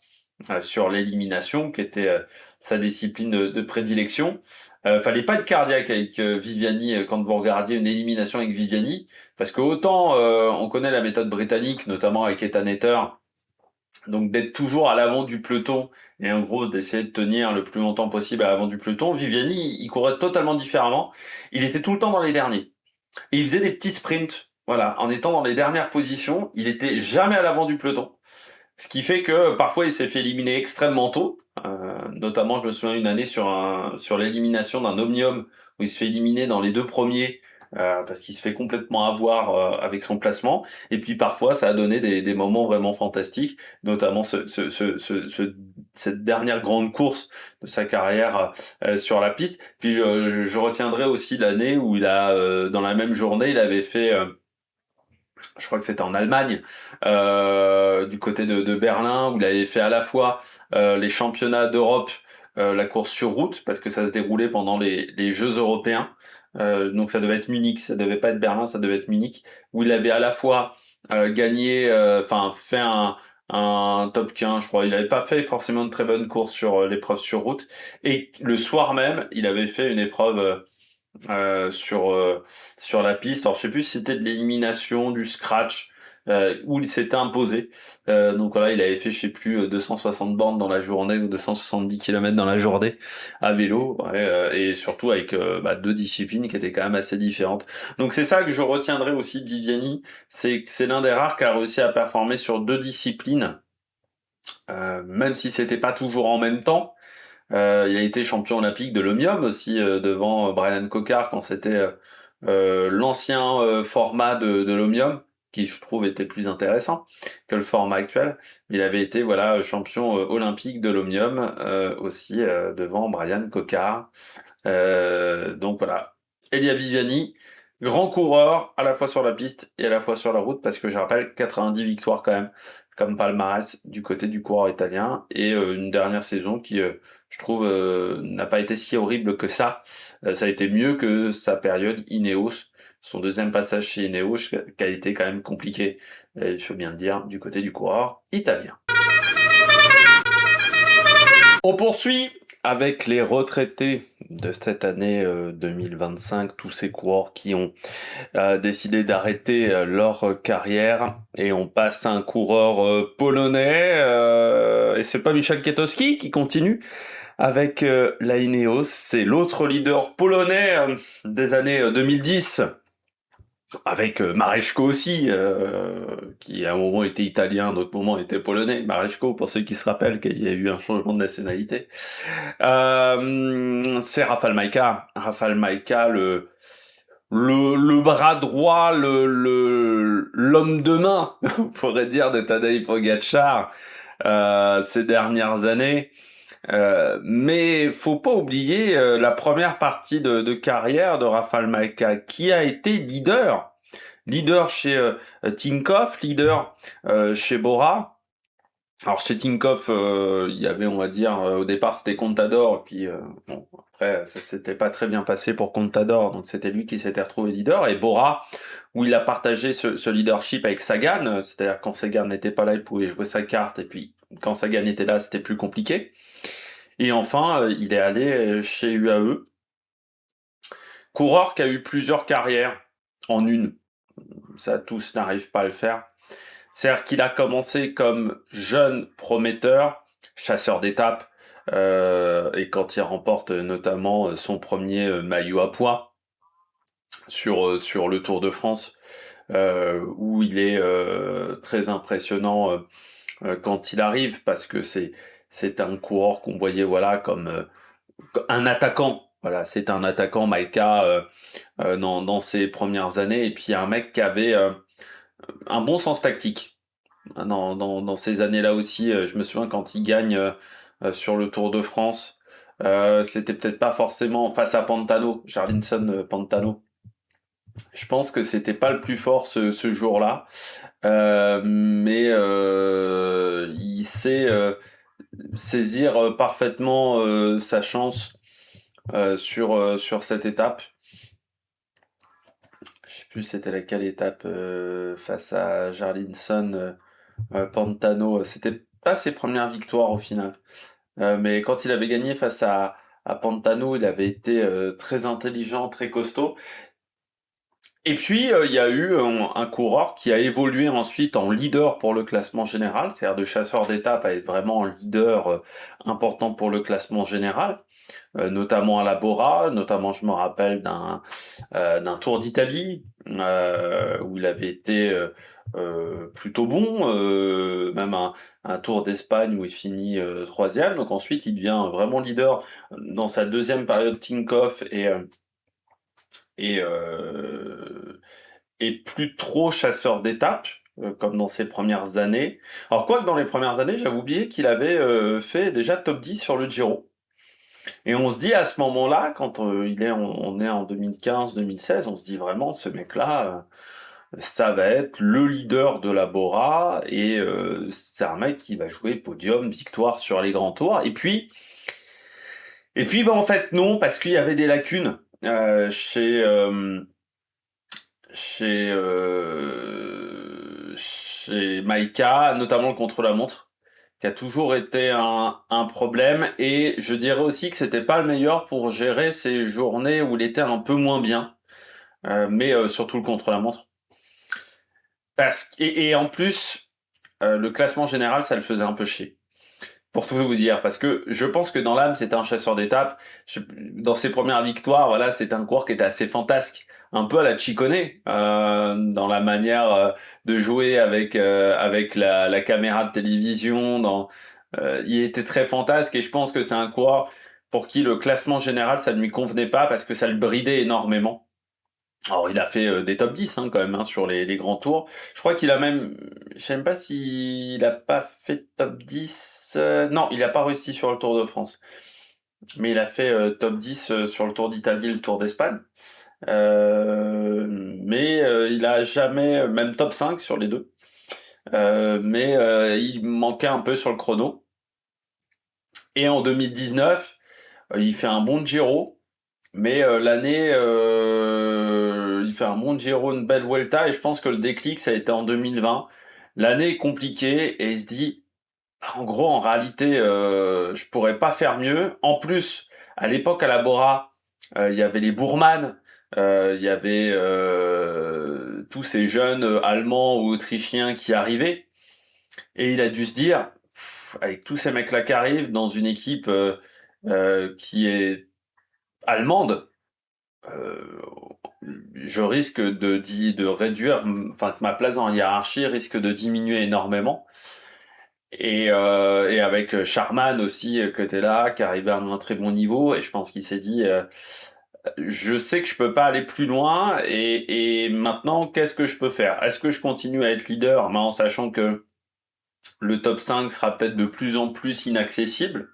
sur l'élimination, qui était sa discipline de prédilection. Fallait pas être cardiaque avec Viviani quand vous regardiez une élimination avec Viviani, parce que autant on connaît la méthode britannique, notamment avec Ethan Hayter, donc d'être toujours à l'avant du peloton et en gros d'essayer de tenir le plus longtemps possible à l'avant du peloton. Viviani, il courait totalement différemment. Il était tout le temps dans les derniers. Et il faisait des petits sprints. Voilà, en étant dans les dernières positions, il était jamais à l'avant du peloton. Ce qui fait que parfois il s'est fait éliminer extrêmement tôt. Notamment, je me souviens une année sur l'élimination d'un Omnium où il se fait éliminer dans les 2 premiers parce qu'il se fait complètement avoir avec son placement. Et puis parfois, ça a donné des moments vraiment fantastiques, notamment cette dernière grande course de sa carrière sur la piste. Puis je retiendrai aussi l'année où il a, dans la même journée, il avait fait je crois que c'était en Allemagne, du côté de Berlin, où il avait fait à la fois les championnats d'Europe, la course sur route, parce que ça se déroulait pendant les Jeux européens. Donc ça devait être Munich, ça devait pas être Berlin, ça devait être Munich, où il avait à la fois gagné, enfin fait un top 15, je crois. Il n'avait pas fait forcément de très bonne course sur l'épreuve sur route. Et le soir même, il avait fait une épreuve sur la piste. Alors je sais plus si c'était de l'élimination, du scratch, où il s'était imposé. Donc voilà, il avait fait, je sais plus, 260 bornes dans la journée ou 270 km dans la journée à vélo, ouais, et surtout avec 2 disciplines qui étaient quand même assez différentes. Donc c'est ça que je retiendrai aussi de Viviani, c'est que c'est l'un des rares qui a réussi à performer sur 2 disciplines, même si c'était pas toujours en même temps. Il a été champion olympique de l'omnium aussi devant Brian Cocard quand c'était l'ancien format de l'omnium qui je trouve était plus intéressant que le format actuel. Il avait été voilà champion olympique de l'omnium aussi devant Brian Cocard. Donc voilà, Elia Viviani, grand coureur à la fois sur la piste et à la fois sur la route, parce que je rappelle 90 victoires quand même comme palmarès du côté du coureur italien, et une dernière saison qui je trouve n'a pas été si horrible que ça. Ça a été mieux que sa période Ineos, son deuxième passage chez Ineos qui a été quand même compliqué, il faut bien le dire, du côté du coureur italien. On poursuit avec les retraités de cette année 2025, tous ces coureurs qui ont décidé d'arrêter leur carrière, et on passe à un coureur polonais, et c'est pas Michał Kwiatkowski qui continue avec la Ineos, c'est l'autre leader polonais des années 2010, avec Mareczko aussi, qui à un moment était italien, à d'autres moments était polonais. Mareczko, pour ceux qui se rappellent qu'il y a eu un changement de nationalité. C'est Rafał Majka. Rafał Majka, le bras droit, l'homme de main, on pourrait dire, de Tadej Pogačar ces dernières années. Mais faut pas oublier la première partie de carrière de Rafał Majka, qui a été leader chez Tinkoff, leader chez Bora. Alors chez Tinkoff, il y avait, on va dire, au départ c'était Contador, puis bon, après ça s'était pas très bien passé pour Contador, donc c'était lui qui s'était retrouvé leader, et Bora, où il a partagé ce leadership avec Sagan, c'est-à-dire quand Sagan n'était pas là, il pouvait jouer sa carte, et puis quand Sagan était là, c'était plus compliqué. Et enfin, il est allé chez UAE, Coureur qui a eu plusieurs carrières en une. Ça, tous n'arrivent pas à le faire. C'est-à-dire qu'il a commencé comme jeune prometteur, chasseur d'étapes, et quand il remporte notamment son premier maillot à pois sur le Tour de France, où il est très impressionnant quand il arrive, parce que c'est un coureur qu'on voyait voilà comme un attaquant. Voilà, c'est un attaquant, Maïka, dans ses premières années, et puis un mec qui avait un bon sens tactique. Dans ces années-là aussi, je me souviens quand il gagne sur le Tour de France, c'était peut-être pas forcément face à Pantano, Jarlinson Pantano. Je pense que c'était pas le plus fort ce jour-là, mais il sait saisir parfaitement sa chance sur cette étape. Je sais plus c'était laquelle étape face à Jarlinson Pantano. C'était pas ses premières victoires au final. Mais quand il avait gagné face à Pantano, il avait été très intelligent, très costaud. Et puis, il y a eu un coureur qui a évolué ensuite en leader pour le classement général, c'est-à-dire de chasseur d'étape à être vraiment un leader important pour le classement général, notamment à la Bora, notamment je me rappelle d'un Tour d'Italie, où il avait été plutôt bon, même un Tour d'Espagne où il finit troisième. Donc ensuite, il devient vraiment leader dans sa deuxième période Tinkoff et, et plus trop chasseur d'étapes, comme dans ses premières années. Alors quoique dans les premières années, j'avais oublié qu'il avait fait déjà top 10 sur le Giro. Et on se dit à ce moment-là, quand on est en 2015-2016, on se dit vraiment, ce mec-là, ça va être le leader de la Bora, et c'est un mec qui va jouer podium, victoire sur les grands tours. Et puis bah, en fait non, parce qu'il y avait des lacunes chez Maïka, notamment le contre-la-montre, qui a toujours été un problème, et je dirais aussi que c'était pas le meilleur pour gérer ces journées où il était un peu moins bien, mais surtout le contre-la-montre. Et en plus, le classement général, ça le faisait un peu chier. Pour tout vous dire, parce que je pense que dans l'âme, c'était un chasseur d'étapes. Dans ses premières victoires, voilà, c'était un coureur qui était assez fantasque, un peu à la Ciccone, dans la manière de jouer avec la caméra de télévision. Il était très fantasque, et je pense que c'est un coureur pour qui le classement général, ça ne lui convenait pas parce que ça le bridait énormément. Alors, il a fait des top 10 quand même sur les grands tours. Je crois qu'il a même. Je sais même pas s'il a pas fait top 10. Non, il n'a pas réussi sur le Tour de France. Mais il a fait top 10 sur le Tour d'Italie et le Tour d'Espagne. Mais il a jamais. Même top 5 sur les deux. Mais il manquait un peu sur le chrono. Et en 2019, il fait un bon Giro. Mais l'année, il fait un bon Giro, une belle Vuelta, et je pense que le déclic, ça a été en 2020. L'année est compliquée, et il se dit, en gros, en réalité, je pourrais pas faire mieux. En plus, à l'époque, à la Bora, il y avait les Bourman, il y avait tous ces jeunes Allemands ou Autrichiens qui arrivaient, et il a dû se dire, avec tous ces mecs-là qui arrivent, dans une équipe qui est allemande, euh, je risque de réduire, enfin que ma place dans la hiérarchie risque de diminuer énormément. Et avec Charman aussi qui était là, qui arrivait à un très bon niveau, et je pense qu'il s'est dit, je sais que je peux pas aller plus loin, et maintenant qu'est-ce que je peux faire? Est-ce que je continue à être leader, mais en sachant que le top 5 sera peut-être de plus en plus inaccessible,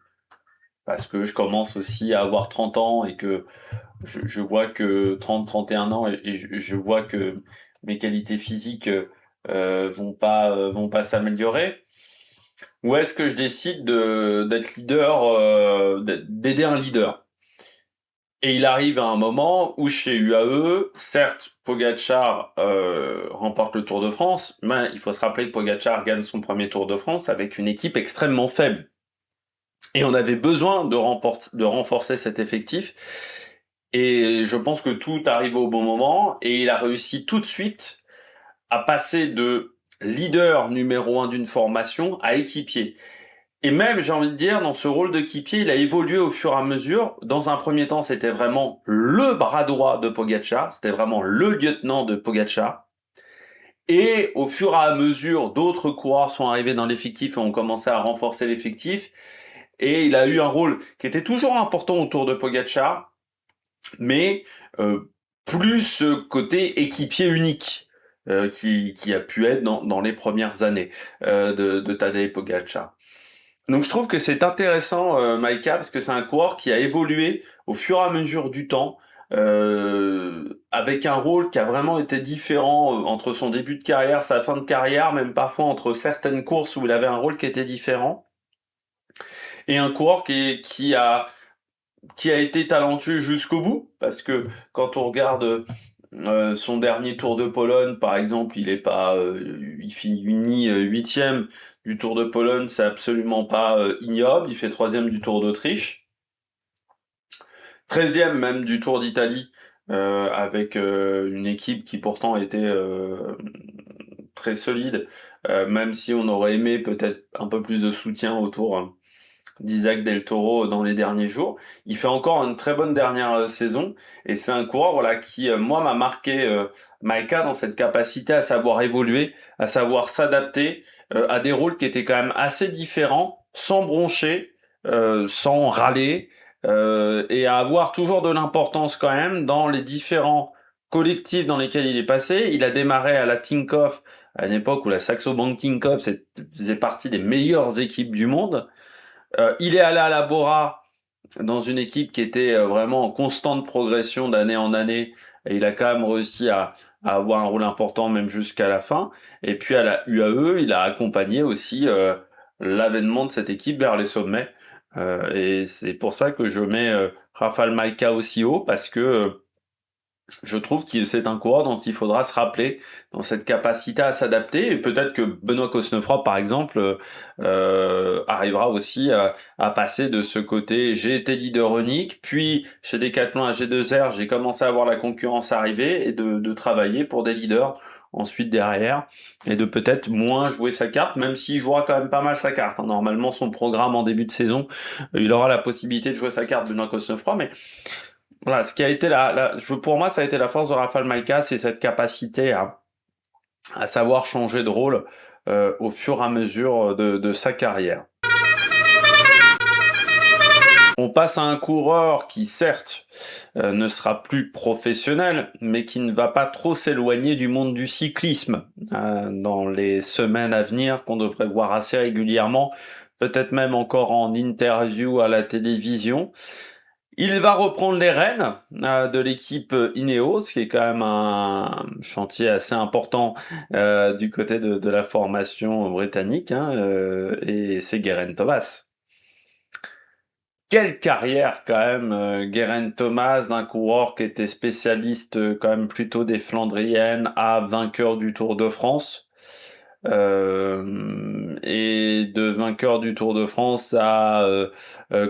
parce que je commence aussi à avoir 30 ans, et que je vois que 30-31 ans, et je vois que mes qualités physiques vont pas s'améliorer? Ou est-ce que je décide d'être leader, d'aider un leader? Et il arrive à un moment où chez UAE, certes, Pogacar remporte le Tour de France, mais il faut se rappeler que Pogacar gagne son premier Tour de France avec une équipe extrêmement faible. Et on avait besoin de renforcer cet effectif. Et je pense que tout arrive au bon moment et il a réussi tout de suite à passer de leader numéro un d'une formation à équipier. Et même, j'ai envie de dire, dans ce rôle d'équipier, il a évolué au fur et à mesure. Dans un premier temps, c'était vraiment le bras droit de Pogacar, c'était vraiment le lieutenant de Pogacar. Et au fur et à mesure, d'autres coureurs sont arrivés dans l'effectif et ont commencé à renforcer l'effectif. Et il a eu un rôle qui était toujours important autour de Pogacar, mais plus côté équipier unique, qui a pu être dans les premières années de Tadej Pogacar. Donc je trouve que c'est intéressant, Maïka, parce que c'est un coureur qui a évolué au fur et à mesure du temps, avec un rôle qui a vraiment été différent entre son début de carrière, sa fin de carrière, même parfois entre certaines courses où il avait un rôle qui était différent, et un coureur qui a été talentueux jusqu'au bout, parce que quand on regarde son dernier Tour de Pologne, par exemple, il finit huitième du Tour de Pologne, c'est absolument pas ignoble. Il fait troisième du Tour d'Autriche, 13e même du Tour d'Italie, avec une équipe qui pourtant était très solide, même si on aurait aimé peut-être un peu plus de soutien autour d'Isaac Del Toro dans les derniers jours. Il fait encore une très bonne dernière saison et c'est un coureur voilà qui moi m'a marqué Maïka dans cette capacité à savoir évoluer, à savoir s'adapter à des rôles qui étaient quand même assez différents, sans broncher, sans râler et à avoir toujours de l'importance quand même dans les différents collectifs dans lesquels il est passé. Il a démarré à la Tinkoff à une époque où la Saxo Bank Tinkoff faisait partie des meilleures équipes du monde. Il est allé à la Bora dans une équipe qui était vraiment en constante progression d'année en année et il a quand même réussi à avoir un rôle important même jusqu'à la fin. Et puis à la UAE, il a accompagné aussi l'avènement de cette équipe vers les sommets. Et c'est pour ça que je mets Rafał Majka aussi haut parce que je trouve que c'est un coureur dont il faudra se rappeler dans cette capacité à s'adapter et peut-être que Benoît Cosnefroy par exemple arrivera aussi à passer de ce côté j'ai été leader unique puis chez Decathlon à G2R j'ai commencé à voir la concurrence arriver et de travailler pour des leaders ensuite derrière et de peut-être moins jouer sa carte même s'il jouera quand même pas mal sa carte hein. Normalement son programme en début de saison il aura la possibilité de jouer sa carte Benoît Cosnefroy mais voilà, ce qui a été pour moi, ça a été la force de Rafał Majka, c'est cette capacité à savoir changer de rôle au fur et à mesure de sa carrière. On passe à un coureur qui, certes, ne sera plus professionnel, mais qui ne va pas trop s'éloigner du monde du cyclisme dans les semaines à venir, qu'on devrait voir assez régulièrement, peut-être même encore en interview à la télévision. Il va reprendre les rênes de l'équipe Ineos, qui est quand même un chantier assez important du côté de la formation britannique, hein, et c'est Geraint Thomas. Quelle carrière quand même, Geraint Thomas, d'un coureur qui était spécialiste quand même plutôt des Flandriennes à vainqueur du Tour de France. Et de vainqueur du Tour de France à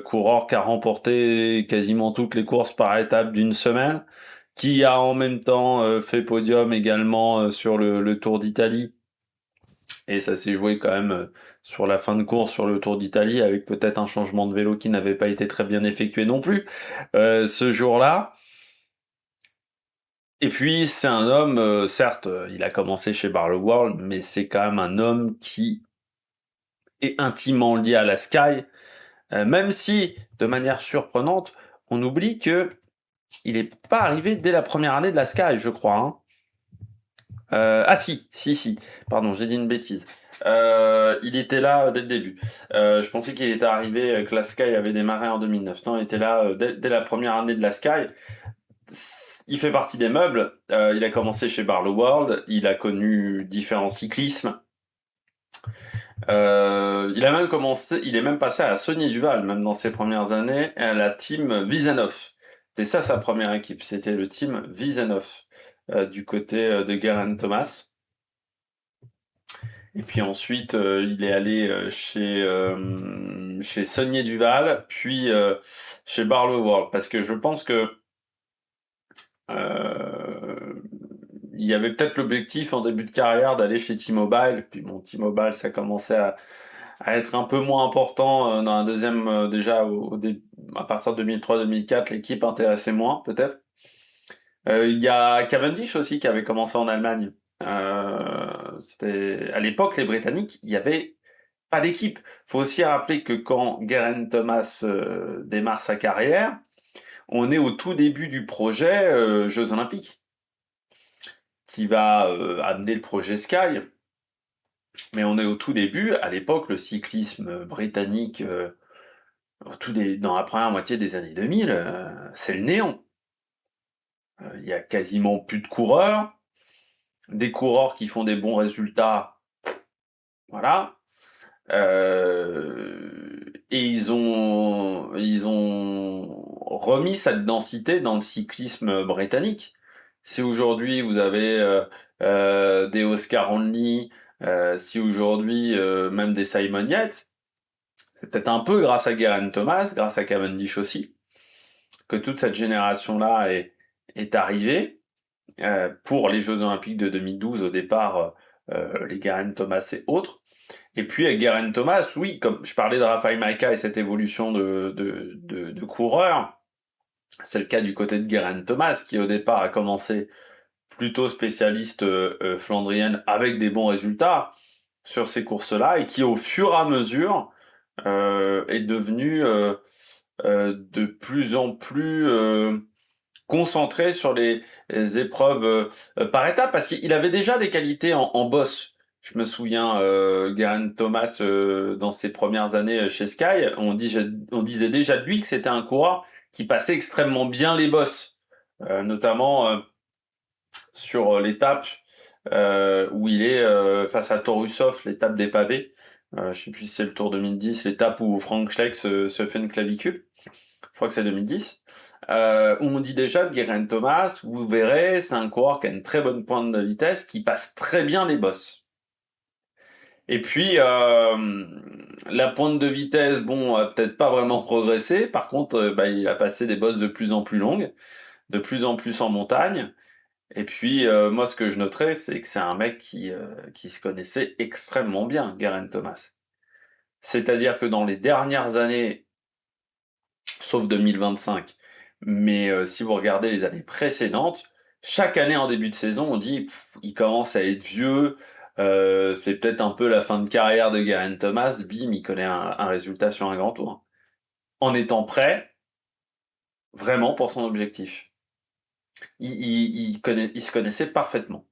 coureur qui a remporté quasiment toutes les courses par étape d'une semaine, qui a en même temps fait podium également sur le Tour d'Italie. Et ça s'est joué quand même sur la fin de course sur le Tour d'Italie, avec peut-être un changement de vélo qui n'avait pas été très bien effectué non plus ce jour-là. Et puis c'est un homme, certes, il a commencé chez Barloworld, mais c'est quand même un homme qui est intimement lié à la Sky, même si, de manière surprenante, on oublie que il n'est pas arrivé dès la première année de la Sky, je crois. Hein. Ah si, pardon, j'ai dit une bêtise. Il était là dès le début. Je pensais qu'il était arrivé, que la Sky avait démarré en 2009. Non, il était là dès la première année de la Sky. Il fait partie des meubles. Il a commencé chez Barloworld. Il a connu différents cyclismes. Il est même passé à la Saunier Duval, même dans ses premières années, à la team Wiesenhoff. C'était ça sa première équipe, c'était le team Wiesenhoff, du côté de Geraint Thomas. Et puis ensuite, il est allé chez Saunier Duval, puis chez Barloworld, parce que je pense que Il y avait peut-être l'objectif en début de carrière d'aller chez T-Mobile, puis bon, T-Mobile, ça commençait à être un peu moins important dans la deuxième, déjà à partir de 2003-2004, l'équipe intéressait moins, peut-être. Il y a Cavendish aussi qui avait commencé en Allemagne. C'était à l'époque les Britanniques, il y avait pas d'équipe. Faut aussi rappeler que quand Geraint Thomas démarre sa carrière, on est au tout début du projet Jeux Olympiques, qui va amener le projet Sky. Mais on est au tout début. À l'époque, le cyclisme britannique, dans la première moitié des années 2000, c'est le néant. Il y a quasiment plus de coureurs. Des coureurs qui font des bons résultats, voilà. Et ils ont remis cette densité dans le cyclisme britannique. Si aujourd'hui vous avez des Oscar Onley, si aujourd'hui même des Simon Yates, c'est peut-être un peu grâce à Geraint Thomas, grâce à Cavendish aussi, que toute cette génération-là est arrivée. Pour les Jeux Olympiques de 2012 au départ, les Geraint Thomas et autres. Et puis avec Geraint Thomas, oui, comme je parlais de Rafael Majka et cette évolution de coureur, c'est le cas du côté de Geraint Thomas qui au départ a commencé plutôt spécialiste flandrienne avec des bons résultats sur ces courses-là et qui au fur et à mesure est devenu de plus en plus concentré sur les épreuves par étapes parce qu'il avait déjà des qualités en boss. Je me souviens, Geraint Thomas, dans ses premières années chez Sky, on disait déjà de lui que c'était un coureur qui passait extrêmement bien les bosses, notamment sur l'étape où il est face à Torusov, l'étape des pavés. Je sais plus si c'est le Tour 2010, l'étape où Frank Schleck se fait une clavicule. Je crois que c'est 2010. Où on dit déjà de Geraint Thomas, vous verrez, c'est un coureur qui a une très bonne pointe de vitesse, qui passe très bien les bosses. Et puis, la pointe de vitesse, bon, a peut-être pas vraiment progressé. Par contre, il a passé des bosses de plus en plus longues, de plus en plus en montagne. Et puis, moi, ce que je noterais, c'est que c'est un mec qui se connaissait extrêmement bien, Geraint Thomas. C'est-à-dire que dans les dernières années, sauf 2025, mais si vous regardez les années précédentes, chaque année en début de saison, on dit il commence à être vieux, c'est peut-être un peu la fin de carrière de Geraint Thomas, bim, il connaît un résultat sur un grand tour. En étant prêt, vraiment pour son objectif. Il se connaissait parfaitement.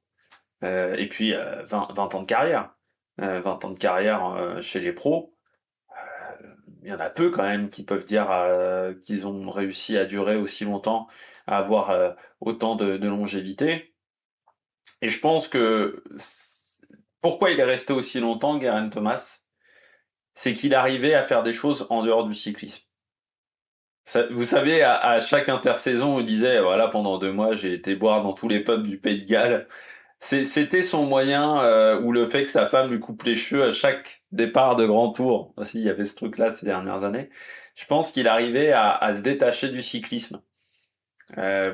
Et puis 20 ans de carrière. 20 ans de carrière chez les pros, il y en a peu quand même qui peuvent dire qu'ils ont réussi à durer aussi longtemps, à avoir autant de longévité. Et je pense que pourquoi il est resté aussi longtemps, Geraint Thomas, c'est qu'il arrivait à faire des choses en dehors du cyclisme. Vous savez, à chaque intersaison, il disait, voilà, pendant 2 mois, j'ai été boire dans tous les pubs du Pays de Galles. C'était son moyen, ou le fait que sa femme lui coupe les cheveux à chaque départ de grand tour. Aussi, il y avait ce truc-là ces dernières années. Je pense qu'il arrivait à se détacher du cyclisme. Euh,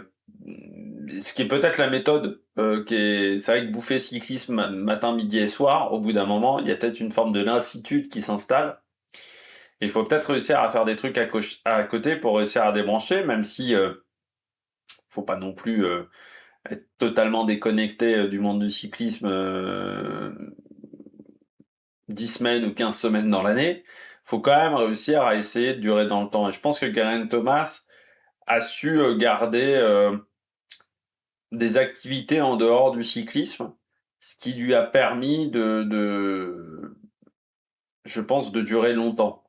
Ce qui est peut-être la méthode, c'est vrai que bouffer cyclisme matin, midi et soir, au bout d'un moment, il y a peut-être une forme de lassitude qui s'installe. Il faut peut-être réussir à faire des trucs à côté pour réussir à débrancher, même si faut pas non plus être totalement déconnecté du monde du cyclisme 10 semaines ou 15 semaines dans l'année. Faut quand même réussir à essayer de durer dans le temps. Et je pense que Geraint Thomas a su garder des activités en dehors du cyclisme, ce qui lui a permis je pense, de durer longtemps.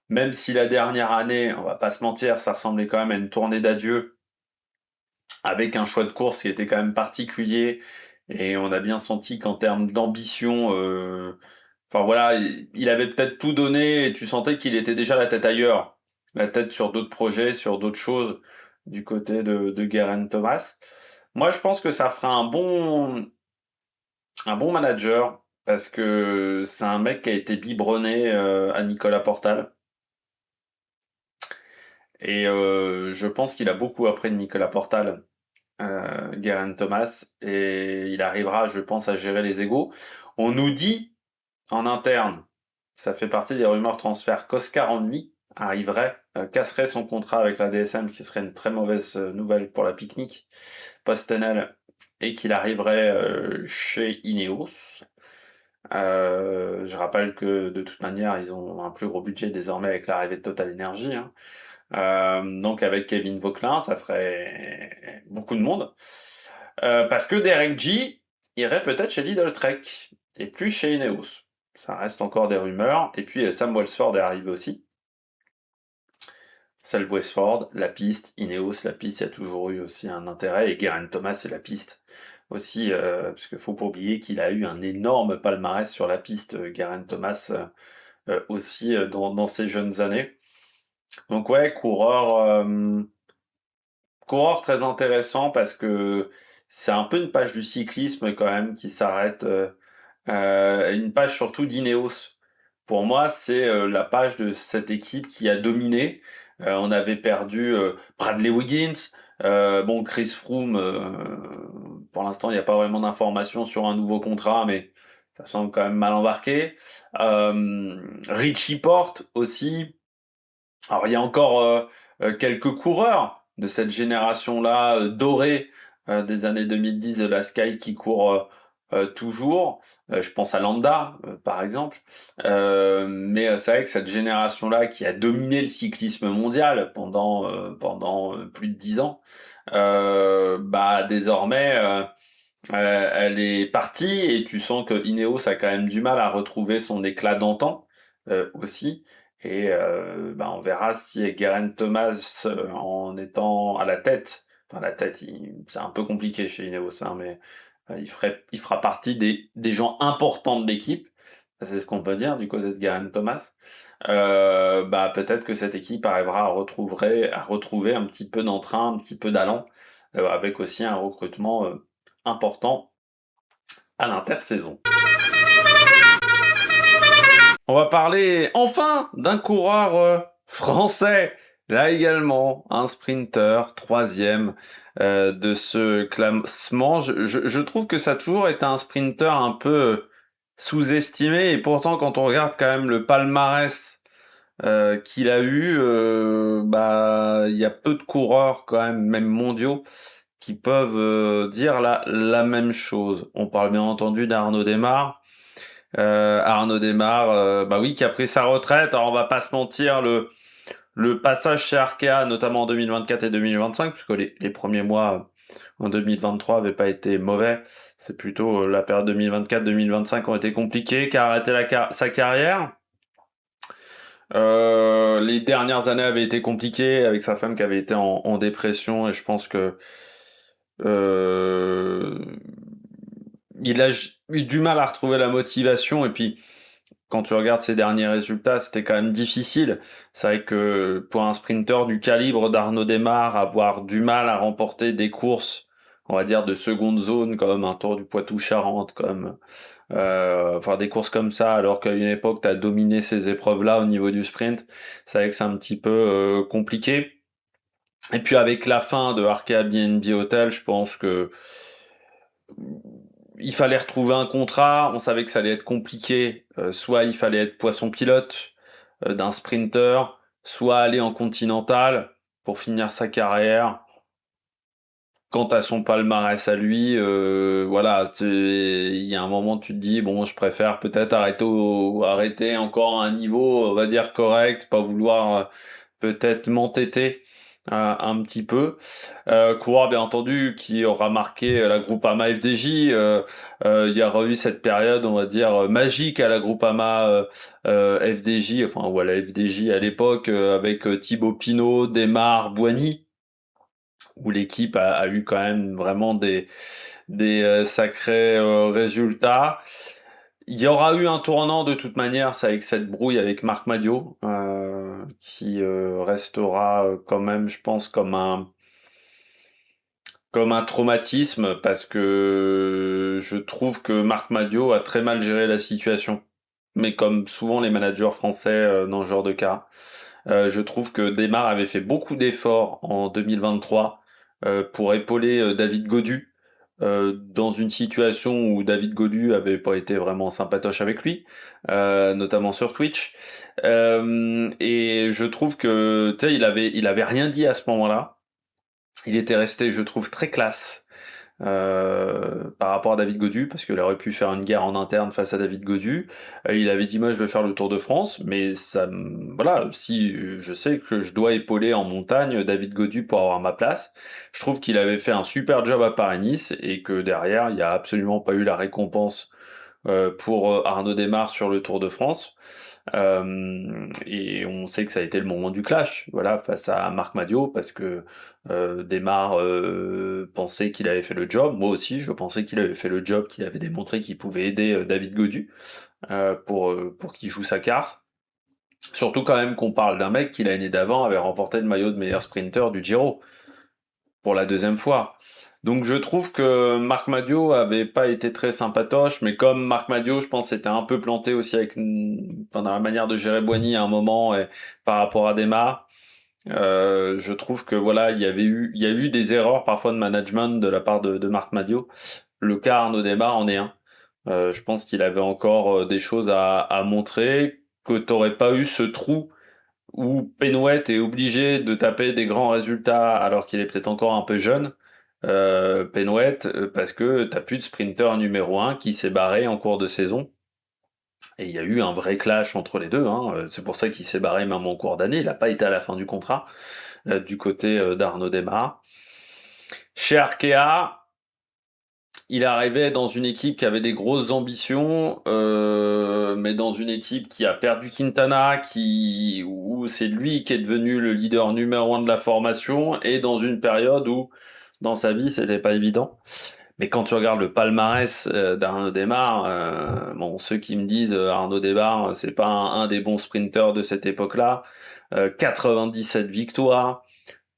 Même si la dernière année, on va pas se mentir, ça ressemblait quand même à une tournée d'adieu, avec un choix de course qui était quand même particulier, et on a bien senti qu'en termes d'ambition, enfin voilà, il avait peut-être tout donné, et tu sentais qu'il était déjà la tête ailleurs, la tête sur d'autres projets, sur d'autres choses, du côté de Geraint Thomas. Moi, je pense que ça fera un bon manager, parce que c'est un mec qui a été biberonné à Nicolas Portal. Et je pense qu'il a beaucoup appris de Nicolas Portal Geraint Thomas, et il arrivera, je pense, à gérer les égos. On nous dit en interne, ça fait partie des rumeurs transferts, qu'Oscar Only arriverait, casserait son contrat avec la DSM, qui serait une très mauvaise nouvelle pour la pique-nique post-NL, et qu'il arriverait chez Ineos. Je rappelle que de toute manière, ils ont un plus gros budget désormais avec l'arrivée de Total Energy, hein. Donc avec Kevin Vauquelin, ça ferait beaucoup de monde. Parce que Derek G irait peut-être chez Lidl Trek et plus chez Ineos. Ça reste encore des rumeurs. Et puis Sam Welsford est arrivé aussi. Sam Welsford, la piste, Ineos, la piste, il y a toujours eu aussi un intérêt. Et Geraint Thomas, c'est la piste aussi. Parce qu'il faut pas oublier qu'il a eu un énorme palmarès sur la piste, Geraint Thomas, aussi dans ses jeunes années. Donc ouais, coureur très intéressant parce que c'est un peu une page du cyclisme quand même qui s'arrête, une page surtout d'Ineos. Pour moi, c'est la page de cette équipe qui a dominé. On avait perdu Bradley Wiggins, bon Chris Froome, pour l'instant il n'y a pas vraiment d'informations sur un nouveau contrat, mais ça semble quand même mal embarqué. Richie Porte aussi. Alors il y a encore quelques coureurs de cette génération-là dorée des années 2010 de la Sky qui courent toujours. Je pense à Landa par exemple. Mais c'est vrai que cette génération-là qui a dominé le cyclisme mondial pendant plus de 10 ans, bah désormais elle est partie et tu sens que Ineos a quand même du mal à retrouver son éclat d'antan aussi. Et bah, on verra si Geraint Thomas, en étant à la tête, enfin la tête, c'est un peu compliqué chez Ineos, hein, mais il fera partie des gens importants de l'équipe. Ça, c'est ce qu'on peut dire du côté de Geraint Thomas. Bah, peut-être que cette équipe arrivera à retrouver un petit peu d'entrain, un petit peu d'allant, avec aussi un recrutement important à l'intersaison. On va parler enfin d'un coureur français. Là également, un sprinter, troisième de ce classement. Je trouve que ça a toujours été un sprinter un peu sous-estimé, et pourtant quand on regarde quand même le palmarès qu'il a eu, bah il y a peu de coureurs quand même mondiaux, qui peuvent dire la même chose. On parle bien entendu d'Arnaud Démare. Arnaud Démare, bah oui, qui a pris sa retraite. Alors on va pas se mentir, le passage chez Arkea, notamment en 2024 et 2025, puisque les premiers mois en 2023 n'avaient pas été mauvais. C'est plutôt la période 2024-2025 qui ont été compliquées, qui a arrêté sa carrière. Les dernières années avaient été compliquées avec sa femme qui avait été en dépression, et je pense que il a eu du mal à retrouver la motivation, et puis quand tu regardes ses derniers résultats, c'était quand même difficile. C'est vrai que pour un sprinter du calibre d'Arnaud Démare, avoir du mal à remporter des courses, on va dire de seconde zone, comme un Tour du Poitou-Charentes, comme enfin des courses comme ça, alors qu'à une époque tu as dominé ces épreuves-là au niveau du sprint, c'est vrai que c'est un petit peu compliqué. Et puis avec la fin de Arkea BNB Hotel, je pense que il fallait retrouver un contrat. On savait que ça allait être compliqué. Soit il fallait être poisson pilote d'un sprinter, soit aller en continental pour finir sa carrière. Quant à son palmarès à lui, voilà, il y a un moment tu te dis bon, je préfère peut-être arrêter encore à un niveau, on va dire correct, pas vouloir peut-être m'entêter un petit peu. Coureur bien entendu qui aura marqué la Groupama FDJ. Il y aura eu cette période, on va dire magique à la Groupama FDJ, enfin ou à la FDJ à l'époque, avec Thibaut Pinot, Démare, Boigny, où l'équipe a eu quand même vraiment des sacrés résultats. Il y aura eu un tournant de toute manière, c'est avec cette brouille avec Marc Madiot, qui restera quand même, je pense, comme un traumatisme, parce que je trouve que Marc Madiot a très mal géré la situation. Mais comme souvent les managers français dans ce genre de cas, je trouve que Démare avait fait beaucoup d'efforts en 2023 pour épauler David Gaudu dans une situation où David Gaudu avait pas été vraiment sympatoche avec lui, notamment sur Twitch. Et je trouve que tu sais, il avait rien dit à ce moment-là. Il était resté, je trouve, très classe par rapport à David Gaudu, parce qu'il aurait pu faire une guerre en interne face à David Gaudu. Il avait dit moi je vais faire le Tour de France, mais voilà, si je sais que je dois épauler en montagne David Gaudu pour avoir ma place, je trouve qu'il avait fait un super job à Paris-Nice et que derrière il n'y a absolument pas eu la récompense pour Arnaud Démare sur le Tour de France. Et on sait que ça a été le moment du clash, voilà, face à Marc Madiot, parce que Démare pensait qu'il avait fait le job. Moi aussi, je pensais qu'il avait fait le job, qu'il avait démontré qu'il pouvait aider David Gaudu pour qu'il joue sa carte. Surtout quand même qu'on parle d'un mec qui l'année d'avant avait remporté le maillot de meilleur sprinter du Giro pour la deuxième fois. Donc je trouve que Marc Madiot avait pas été très sympatoche, mais comme Marc Madiot, je pense, était un peu planté aussi dans la manière de gérer Boigny à un moment et par rapport à Démare. Je trouve que voilà, il y a eu des erreurs parfois de management de la part de Marc Madiot. Le cas Arnaud Démare en est un. Je pense qu'il avait encore des choses à montrer, que t'aurais pas eu ce trou où Penouet est obligé de taper des grands résultats alors qu'il est peut-être encore un peu jeune. Penouet, parce que t'as plus de sprinter numéro un qui s'est barré en cours de saison. Et il y a eu un vrai clash entre les deux, hein. C'est pour ça qu'il s'est barré même en cours d'année. Il n'a pas été à la fin du contrat du côté d'Arnaud Démare. Chez Arkea, il arrivait dans une équipe qui avait des grosses ambitions, mais dans une équipe qui a perdu Quintana, où c'est lui qui est devenu le leader numéro un de la formation, et dans une période où, dans sa vie, c'était pas évident. Mais quand tu regardes le palmarès d'Arnaud Démare, bon, ceux qui me disent Arnaud Démare, c'est pas un des bons sprinters de cette époque-là, 97 victoires,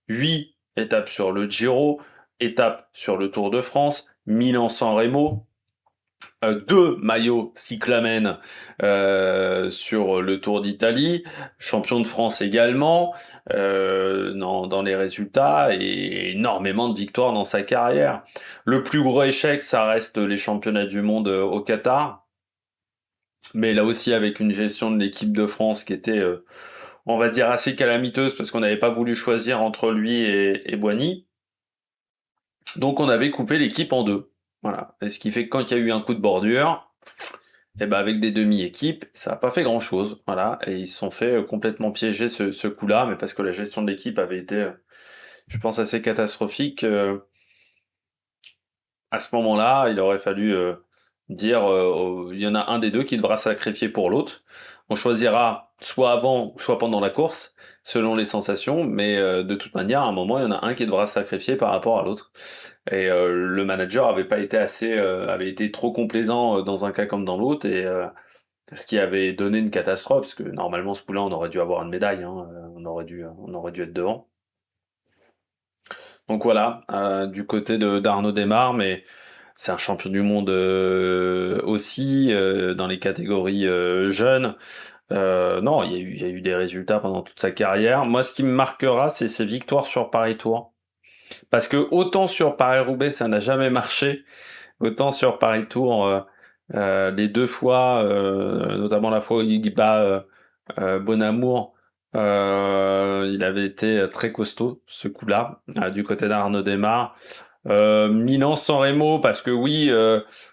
8 étapes sur le Giro, étapes sur le Tour de France, Milan-San Remo, 2 maillots cyclamen sur le Tour d'Italie, champion de France également dans les résultats et énormément de victoires dans sa carrière. Le plus gros échec, ça reste les championnats du monde au Qatar, mais là aussi avec une gestion de l'équipe de France qui était, on va dire, assez calamiteuse parce qu'on n'avait pas voulu choisir entre lui et Boigny. Donc on avait coupé l'équipe en deux. Voilà. Et ce qui fait que quand il y a eu un coup de bordure, et ben avec des demi-équipes, ça n'a pas fait grand-chose. Voilà. Et ils se sont fait complètement piéger ce coup-là, mais parce que la gestion de l'équipe avait été, je pense, assez catastrophique. À ce moment-là, il aurait fallu dire il y en a un des deux qui devra sacrifier pour l'autre. On choisira soit avant, soit pendant la course, selon les sensations, mais de toute manière, à un moment, il y en a un qui devra sacrifier par rapport à l'autre. Et le manager avait été trop complaisant dans un cas comme dans l'autre, et ce qui avait donné une catastrophe, parce que normalement ce coup-là, on aurait dû avoir une médaille, hein, on aurait dû être devant. Donc voilà, du côté d'Arnaud Démare, mais c'est un champion du monde aussi dans les catégories jeunes. Non, il y a eu des résultats pendant toute sa carrière. Moi, ce qui me marquera, c'est ses victoires sur Paris Tour. Parce que autant sur Paris-Roubaix, ça n'a jamais marché, autant sur Paris Tour, les deux fois, notamment la fois où il bat Bonamour, il avait été très costaud ce coup-là, du côté d'Arnaud Démare. Milan-San Remo, parce que oui,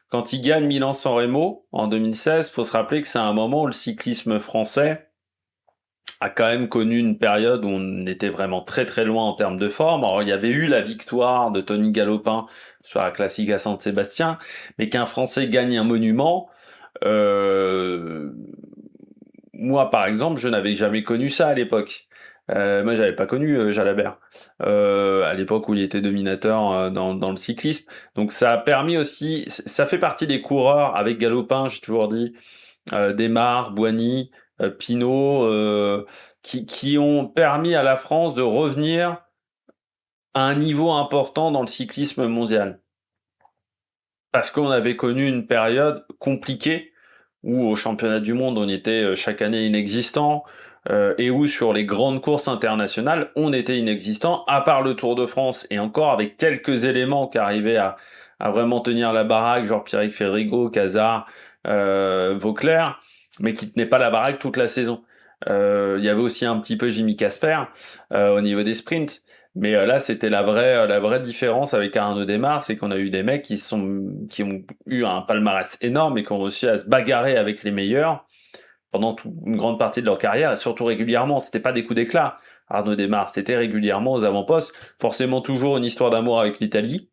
quand il gagne Milan-San Remo en 2016, faut se rappeler que c'est un moment où le cyclisme français a quand même connu une période où on était vraiment très très loin en termes de forme. Alors il y avait eu la victoire de Tony Galopin sur la classique à Saint-Sébastien, mais qu'un Français gagne un monument, euh, moi par exemple, je n'avais jamais connu ça à l'époque. Moi, j'avais pas connu Jalabert à l'époque où il était dominateur dans le cyclisme. Donc, ça a permis aussi, ça fait partie des coureurs avec Galopin, j'ai toujours dit, Démare, Boigny, Pinot, qui ont permis à la France de revenir à un niveau important dans le cyclisme mondial. Parce qu'on avait connu une période compliquée où au championnat du monde on était chaque année inexistant, et où sur les grandes courses internationales, on était inexistant, à part le Tour de France, et encore avec quelques éléments qui arrivaient à vraiment tenir la baraque, genre Pierrick Fédrigo, Cazard, Vauclair, mais qui tenaient pas la baraque toute la saison. Il y avait aussi un petit peu Jimmy Casper au niveau des sprints, mais là c'était la vraie différence avec Arnaud Démare, c'est qu'on a eu des mecs qui ont eu un palmarès énorme et qui ont réussi à se bagarrer avec les meilleurs pendant une grande partie de leur carrière, et surtout régulièrement. C'était pas des coups d'éclat, Arnaud Démare, c'était régulièrement aux avant-postes, forcément toujours une histoire d'amour avec l'Italie,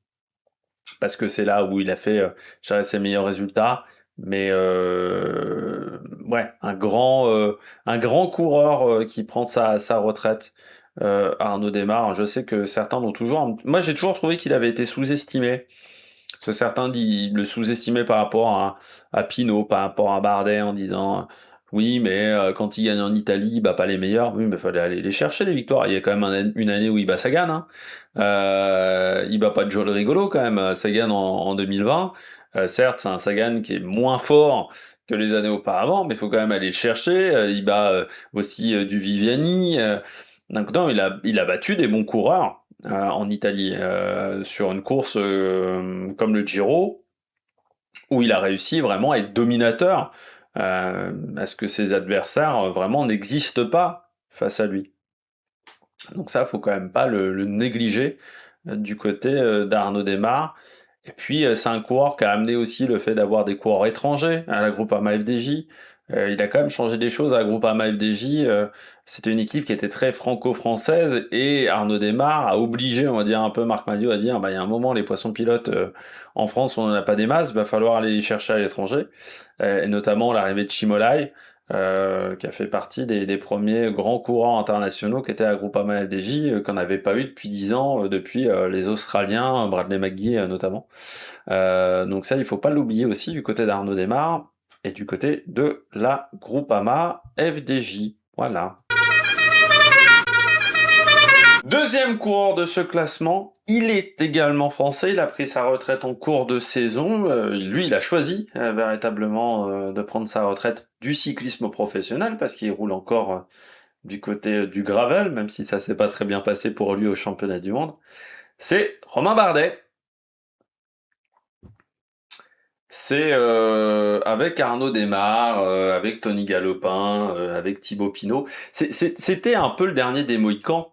parce que c'est là où il a fait ses meilleurs résultats. Mais ouais, un grand coureur qui prend sa retraite, Arnaud Démare. Je sais que certains l'ont toujours. Moi, j'ai toujours trouvé qu'il avait été sous-estimé. Parce que certains le sous-estimaient par rapport à Pinot, par rapport à Bardet, en disant oui, mais quand il gagne en Italie, il bat pas les meilleurs. Oui, mais il fallait aller les chercher, les victoires. Il y a quand même une année où il bat Sagan. Hein. Il bat pas Joel Rigolo, quand même, Sagan en 2020. Certes, c'est un Sagan qui est moins fort que les années auparavant, mais il faut quand même aller le chercher. Il bat aussi du Viviani. Donc non, il a battu des bons coureurs en Italie sur une course comme le Giro, où il a réussi vraiment à être dominateur, à ce que ses adversaires vraiment n'existent pas face à lui. Donc ça, faut quand même pas le négliger du côté d'Arnaud Démare. Et puis, c'est un coureur qui a amené aussi le fait d'avoir des coureurs étrangers à la Groupama FDJ. Il a quand même changé des choses à la Groupama FDJ. C'était une équipe qui était très franco-française et Arnaud Démare a obligé, on va dire un peu Marc Madiot à dire, bah, il y a un moment, les poissons pilotes en France, on n'en a pas des masses, il va falloir aller les chercher à l'étranger. Et notamment l'arrivée de Chimolai, qui a fait partie des premiers grands courants internationaux qui étaient à Groupama FDJ, qu'on n'avait pas eu depuis 10 ans, depuis les Australiens, Bradley McGee notamment. Donc ça, il faut pas l'oublier aussi du côté d'Arnaud Démare et du côté de la Groupama FDJ. Voilà. Deuxième coureur de ce classement, il est également français, il a pris sa retraite en cours de saison, lui il a choisi véritablement de prendre sa retraite du cyclisme professionnel parce qu'il roule encore du côté du gravel, même si ça s'est pas très bien passé pour lui au championnat du monde, c'est Romain Bardet. C'est avec Arnaud Démare, avec Tony Galopin, avec Thibaut Pinot. C'était un peu le dernier des Mohicans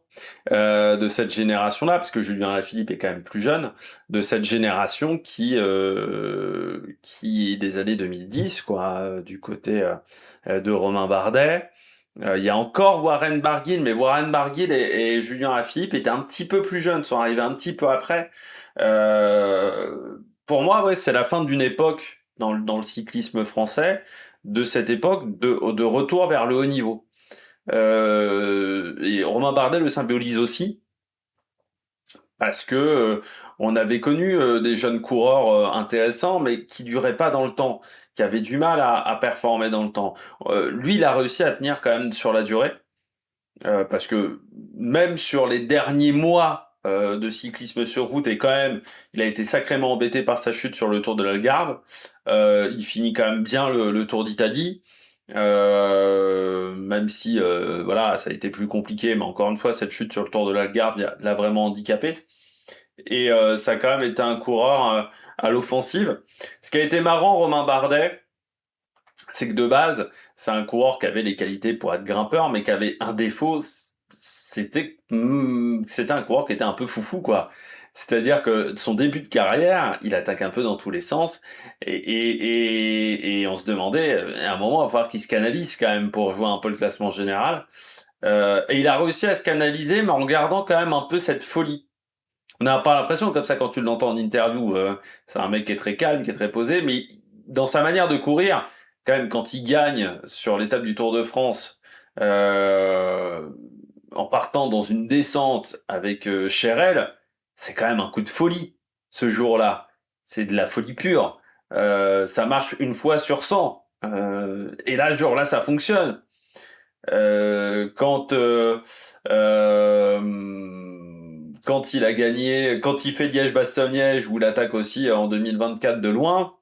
de cette génération-là, parce que Julien Lafilippe est quand même plus jeune, de cette génération qui est des années 2010, quoi, du côté de Romain Bardet. Il y a encore Warren Barguil, mais Warren Barguil et Julien Lafilippe étaient un petit peu plus jeunes, sont arrivés un petit peu après. Pour moi, ouais, c'est la fin d'une époque dans le cyclisme français, de cette époque de retour vers le haut niveau. Et Romain Bardet le symbolise aussi, parce que on avait connu des jeunes coureurs intéressants, mais qui duraient pas dans le temps, qui avaient du mal à performer dans le temps. Lui, il a réussi à tenir quand même sur la durée. Parce que même sur les derniers mois de cyclisme sur route, et quand même, il a été sacrément embêté par sa chute sur le Tour de l'Algarve. Il finit quand même bien le Tour d'Italie, même si voilà, ça a été plus compliqué, mais encore une fois, cette chute sur le Tour de l'Algarve l'a vraiment handicapé. Et ça a quand même été un coureur à l'offensive. Ce qui a été marrant, Romain Bardet, c'est que de base, c'est un coureur qui avait les qualités pour être grimpeur, mais qui avait un défaut, c'était un coureur qui était un peu foufou, quoi. C'est-à-dire que son début de carrière, il attaque un peu dans tous les sens, et on se demandait, à un moment, il va falloir qu'il se canalise quand même pour jouer un peu le classement général. Et il a réussi à se canaliser, mais en gardant quand même un peu cette folie. On n'a pas l'impression, comme ça, quand tu l'entends en interview, c'est un mec qui est très calme, qui est très posé, mais dans sa manière de courir, quand même, quand il gagne sur l'étape du Tour de France, euh, en partant dans une descente avec Cherel, c'est quand même un coup de folie, ce jour-là. C'est de la folie pure. Ça marche une fois sur 100. Et là, ce jour-là, ça fonctionne. Quand il a gagné, quand il fait Liège-Bastogne-Liège, où il attaque aussi en 2024 de loin,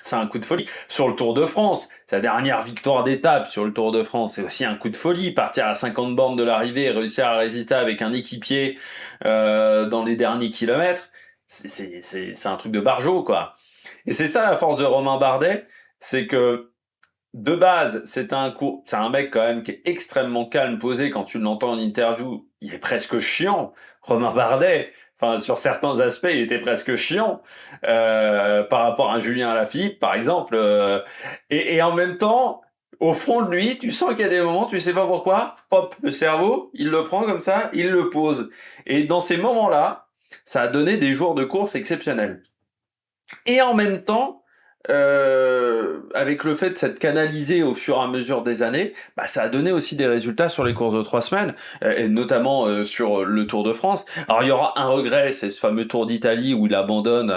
C'est un coup de folie. Sur le Tour de France, sa dernière victoire d'étape sur le Tour de France, c'est aussi un coup de folie. Partir à 50 bornes de l'arrivée et réussir à résister avec un équipier dans les derniers kilomètres, c'est un truc de barjot, quoi. Et c'est ça la force de Romain Bardet, c'est que de base, c'est un mec quand même qui est extrêmement calme, posé. Quand tu l'entends en interview, il est presque chiant. Romain Bardet, enfin sur certains aspects, il était presque chiant par rapport à Julien Alaphilippe, par exemple. Et en même temps, au fond de lui, tu sens qu'il y a des moments, tu sais pas pourquoi, hop, le cerveau, il le prend comme ça, il le pose. Et dans ces moments-là, ça a donné des jours de course exceptionnels. Et en même temps, avec le fait de s'être canalisé au fur et à mesure des années, bah, ça a donné aussi des résultats sur les courses de 3 semaines, et notamment sur le Tour de France. Alors il y aura un regret, c'est ce fameux Tour d'Italie où il abandonne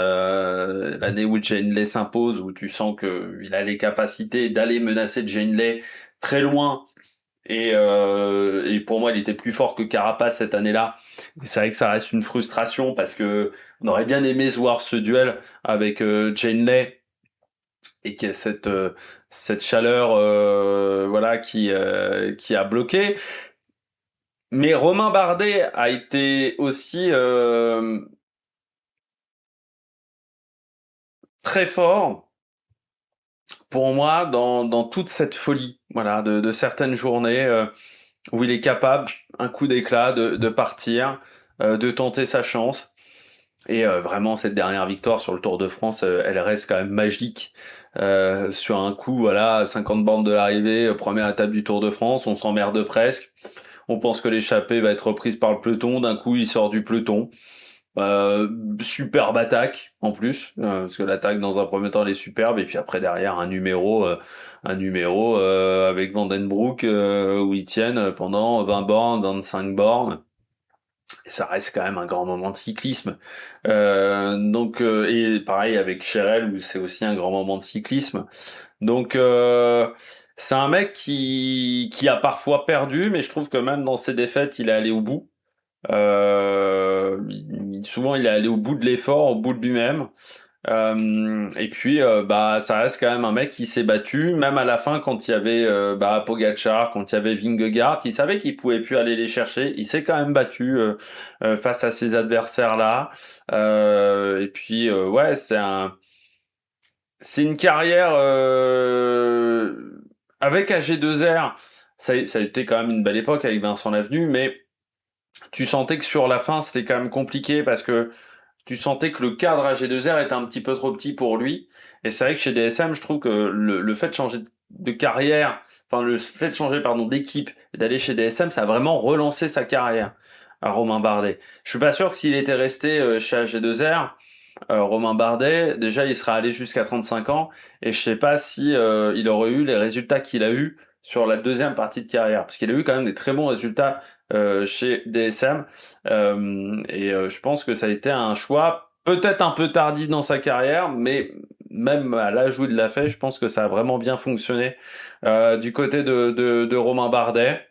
l'année où Jane Lay s'impose, où tu sens qu'il a les capacités d'aller menacer Jane Lay très loin. Et pour moi, il était plus fort que Carapace cette année-là. C'est vrai que ça reste une frustration parce que on aurait bien aimé se voir ce duel avec Jane Lay et qu'il y a cette chaleur voilà qui a bloqué. Mais Romain Bardet a été aussi très fort pour moi dans toute cette folie voilà de certaines journées où il est capable un coup d'éclat de partir de tenter sa chance. Et vraiment, cette dernière victoire sur le Tour de France, elle reste quand même magique. Sur un coup, voilà, 50 bornes de l'arrivée, première étape du Tour de France, on s'emmerde presque. On pense que l'échappée va être reprise par le peloton. D'un coup, il sort du peloton. Superbe attaque en plus, parce que l'attaque dans un premier temps elle est superbe et puis après derrière un numéro avec Vandenbroek où ils tiennent pendant 20 bornes, 25 bornes. Et ça reste quand même un grand moment de cyclisme. Et pareil avec Cherel, où c'est aussi un grand moment de cyclisme. Donc, c'est un mec qui a parfois perdu, mais je trouve que même dans ses défaites, il est allé au bout. Souvent, il est allé au bout de l'effort, au bout de lui-même. Et puis, bah, ça reste quand même un mec qui s'est battu, même à la fin, quand il y avait Pogačar, quand il y avait Vingegaard, il savait qu'il pouvait plus aller les chercher. Il s'est quand même battu face à ces adversaires-là. Et puis, ouais, c'est une carrière avec AG2R. Ça a été quand même une belle époque avec Vincent Lavenu, mais tu sentais que sur la fin, c'était quand même compliqué parce que tu sentais que le cadre AG2R était un petit peu trop petit pour lui. Et c'est vrai que chez DSM, je trouve que le fait de changer de carrière, enfin le fait de changer pardon d'équipe et d'aller chez DSM, ça a vraiment relancé sa carrière à Romain Bardet. Je suis pas sûr que s'il était resté chez AG2R, Romain Bardet, déjà il serait allé jusqu'à 35 ans et je sais pas si il aurait eu les résultats qu'il a eu sur la deuxième partie de carrière parce qu'il a eu quand même des très bons résultats chez DSM je pense que ça a été un choix peut-être un peu tardif dans sa carrière mais même à l'âge où il l'a fait je pense que ça a vraiment bien fonctionné du côté de Romain Bardet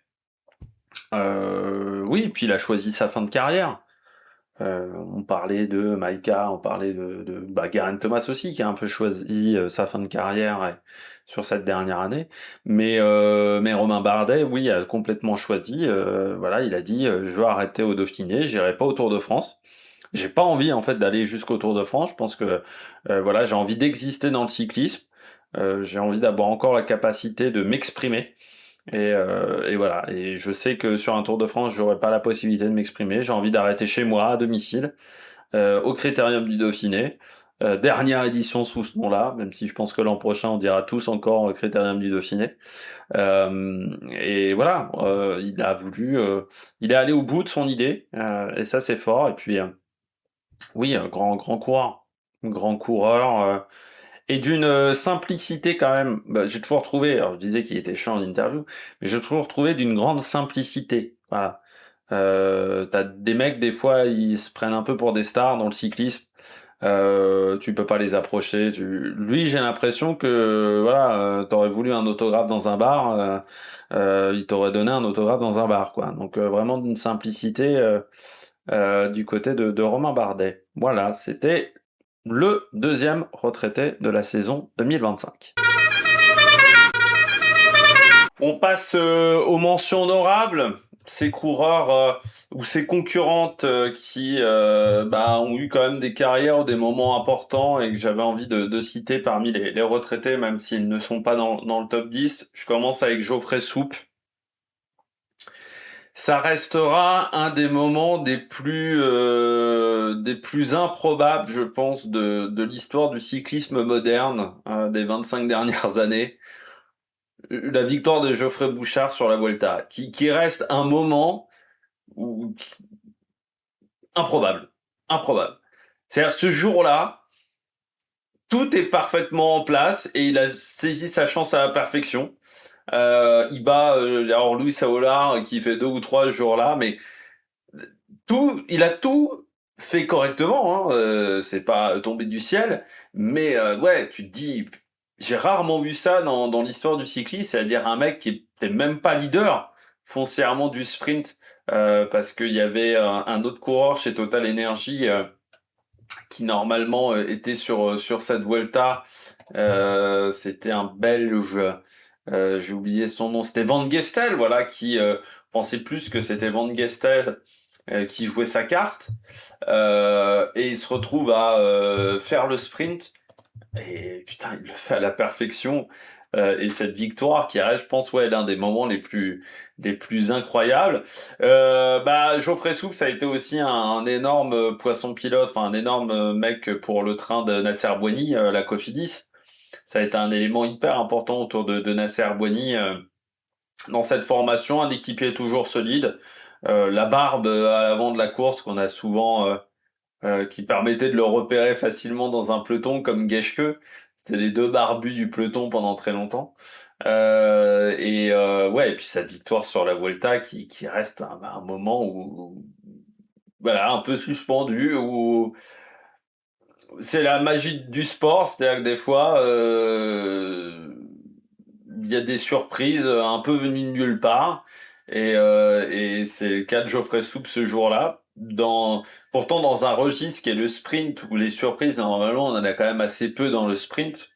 oui puis il a choisi sa fin de carrière on parlait de Maïka, on parlait de Geraint Thomas aussi, qui a un peu choisi sa fin de carrière sur cette dernière année. Mais Romain Bardet, oui, a complètement choisi. Voilà, il a dit je veux arrêter au Dauphiné, j'irai pas au Tour de France. J'ai pas envie en fait d'aller jusqu'au Tour de France. Je pense que voilà, j'ai envie d'exister dans le cyclisme. J'ai envie d'avoir encore la capacité de m'exprimer. Et voilà. Et je sais que sur un Tour de France, j'aurais pas la possibilité de m'exprimer. J'ai envie d'arrêter chez moi, à domicile, au Critérium du Dauphiné. Dernière édition sous ce nom-là, même si je pense que l'an prochain, on dira tous encore Critérium du Dauphiné. Et voilà, il est allé au bout de son idée, et ça c'est fort. Et puis, oui, grand coureur. Et d'une simplicité quand même, bah, j'ai toujours trouvé, alors je disais qu'il était chiant en interview, mais j'ai toujours trouvé d'une grande simplicité. Voilà. T'as des mecs, des fois, ils se prennent un peu pour des stars dans le cyclisme. Tu peux pas les approcher. Lui, j'ai l'impression que voilà, t'aurais voulu un autographe dans un bar, il t'aurait donné un autographe dans un bar, quoi. Donc vraiment d'une simplicité du côté de Romain Bardet. Voilà, c'était le deuxième retraité de la saison 2025. On passe aux mentions honorables. Ces coureurs ou ces concurrentes qui ont eu quand même des carrières ou des moments importants et que j'avais envie de citer parmi les retraités, même s'ils ne sont pas dans le top 10. Je commence avec Geoffrey Soupe. Ça restera un des moments des plus improbables, je pense, de l'histoire du cyclisme moderne des 25 dernières années. La victoire de Geoffrey Bouchard sur la Vuelta, qui reste un moment improbable. Improbable. C'est-à-dire, ce jour-là, tout est parfaitement en place et il a saisi sa chance à la perfection. Il bat alors Luis Aolar qui fait 2 ou 3 ce jour-là, mais il a tout fait correctement. C'est pas tombé du ciel, mais ouais, tu te dis, j'ai rarement vu ça dans l'histoire du cyclisme, c'est-à-dire un mec qui était même pas leader foncièrement du sprint, parce qu'il y avait un autre coureur chez Total Energy qui normalement était sur cette Vuelta. C'était un Belge, j'ai oublié son nom, c'était Van Gestel, voilà, qui pensait plus que c'était Van Gestel qui jouait sa carte, et il se retrouve à faire le sprint, et putain, il le fait à la perfection, et cette victoire qui reste, je pense, ouais, l'un des moments les plus incroyables. Geoffrey Soupe, ça a été aussi un énorme poisson pilote, enfin un énorme mec pour le train de Nasser Boigny, la Cofidis. Ça a été un élément hyper important autour de Nasser Boigny dans cette formation, un équipier toujours solide, la barbe à l'avant de la course qu'on a souvent qui permettait de le repérer facilement dans un peloton comme Geschke. C'était les deux barbus du peloton pendant très longtemps. Ouais, et puis cette victoire sur la Vuelta qui reste un moment où voilà, un peu suspendu, où c'est la magie du sport, c'est-à-dire que des fois il y a des surprises un peu venues de nulle part. Et c'est le cas de Geoffrey Soupe ce jour-là. Pourtant, dans un registre qui est le sprint, où les surprises, normalement, on en a quand même assez peu dans le sprint.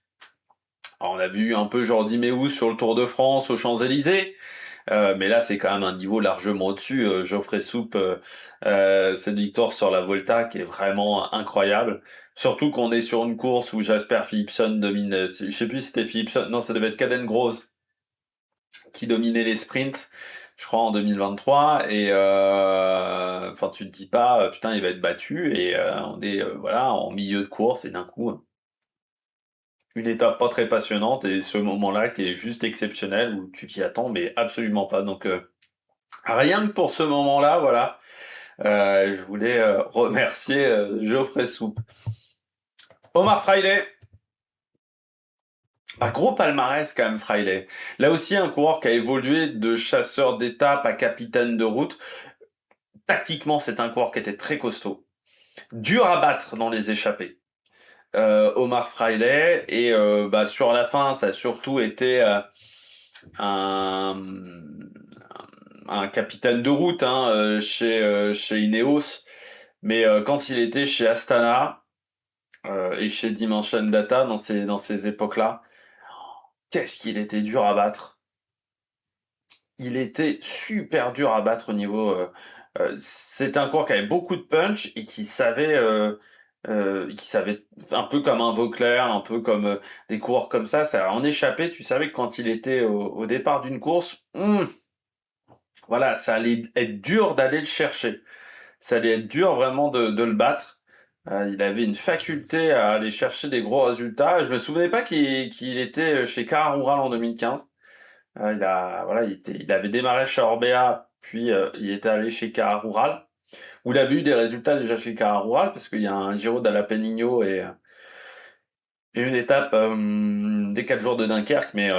Alors, on a vu un peu Jordi Méhous sur le Tour de France aux Champs-Élysées. Mais là, c'est quand même un niveau largement au-dessus. Geoffrey Soupe, cette victoire sur la Volta qui est vraiment incroyable. Surtout qu'on est sur une course où Jasper Philipsen domine. Je sais plus si c'était Philipsen, non, ça devait être Caden Groves qui dominait les sprints, je crois en 2023. Et enfin, tu te dis pas, putain, il va être battu. Et on est voilà en milieu de course et d'un coup une étape pas très passionnante et ce moment-là qui est juste exceptionnel où tu t'y attends mais absolument pas. Donc rien que pour ce moment-là, voilà, je voulais remercier Geoffrey Soupe. Omar Fraile. Gros palmarès quand même, Fraile. Là aussi, un coureur qui a évolué de chasseur d'étape à capitaine de route. Tactiquement, c'est un coureur qui était très costaud. Dur à battre dans les échappées. Omar Fraile. Et sur la fin, ça a surtout été un capitaine de route chez Ineos. Mais quand il était chez Astana et chez Dimension Data dans ces époques-là, qu'est-ce qu'il était dur à battre. Il était super dur à battre au niveau... c'est un coureur qui avait beaucoup de punch et qui savait un peu comme un Vauclair, un peu comme des coureurs comme ça en échappé, tu savais que quand il était au départ d'une course, voilà, ça allait être dur d'aller le chercher. Ça allait être dur vraiment de le battre. Il avait une faculté à aller chercher des gros résultats. Je me souvenais pas qu'il était chez Cara Rural en 2015. Il avait démarré chez Orbea, puis il était allé chez Cara Rural, où il avait eu des résultats déjà chez Cara Rural, parce qu'il y a un Giro d'Alapenigno et une étape des 4 jours de Dunkerque. Mais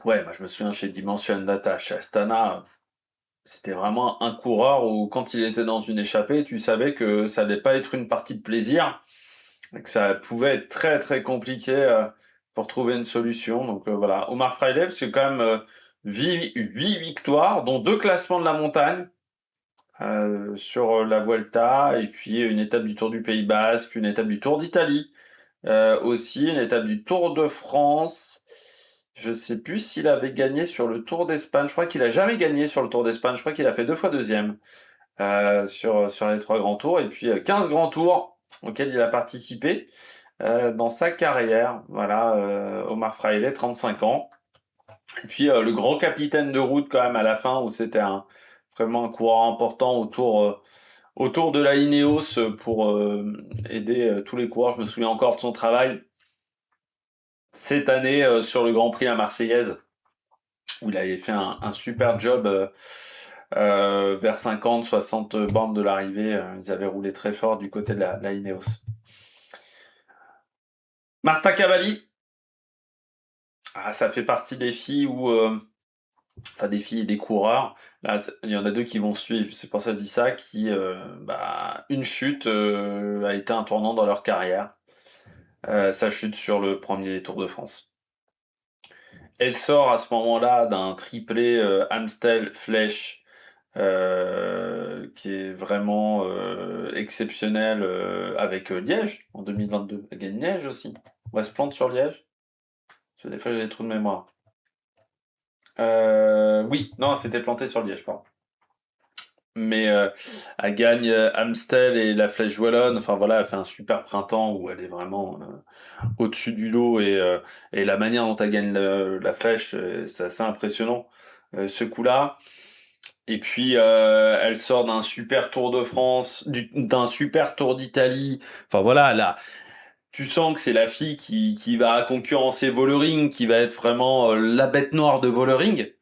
ouais, moi je me souviens chez Dimension Data, chez Astana, c'était vraiment un coureur où quand il était dans une échappée, tu savais que ça allait pas être une partie de plaisir, et que ça pouvait être très très compliqué pour trouver une solution. Donc voilà, Omar Fraile, c'est quand même 8 victoires, dont 2 classements de la montagne. sur la Vuelta, et puis une étape du Tour du Pays Basque, une étape du Tour d'Italie, aussi une étape du Tour de France. Je sais plus s'il avait gagné sur le Tour d'Espagne. Je crois qu'il a jamais gagné sur le Tour d'Espagne. Je crois qu'il a fait 2 fois deuxième sur les 3 grands tours. Et puis 15 grands tours auxquels il a participé dans sa carrière. Voilà, Omar Fraile, 35 ans. Et puis le grand capitaine de route quand même à la fin, où c'était vraiment un coureur important autour de la Ineos pour aider tous les coureurs. Je me souviens encore de son travail cette année sur le Grand Prix La Marseillaise, où il avait fait un super job vers 50, 60 bornes de l'arrivée. Ils avaient roulé très fort du côté de la Ineos. Marta Cavalli, ça fait partie des filles où... enfin des filles et des coureurs. Là, il y en a 2 qui vont suivre, c'est pour ça que je dis ça, qui, une chute a été un tournant dans leur carrière. Sa chute sur le premier Tour de France. Elle sort à ce moment-là d'un triplé Amstel Flèche qui est vraiment exceptionnel avec Liège en 2022. Elle gagne Liège aussi. West Plante sur Liège. Parce que des fois j'ai des trous de mémoire. Oui, non, c'était planté sur Liège, pardon. Mais elle gagne Amstel et la Flèche Wallonne. Enfin voilà, elle fait un super printemps où elle est vraiment au-dessus du lot, et la manière dont elle gagne la Flèche, c'est assez impressionnant ce coup-là. Et puis elle sort d'un super Tour de France, d'un super Tour d'Italie. Enfin voilà, là, tu sens que c'est la fille qui va concurrencer Vollering, qui va être vraiment la bête noire de Vollering.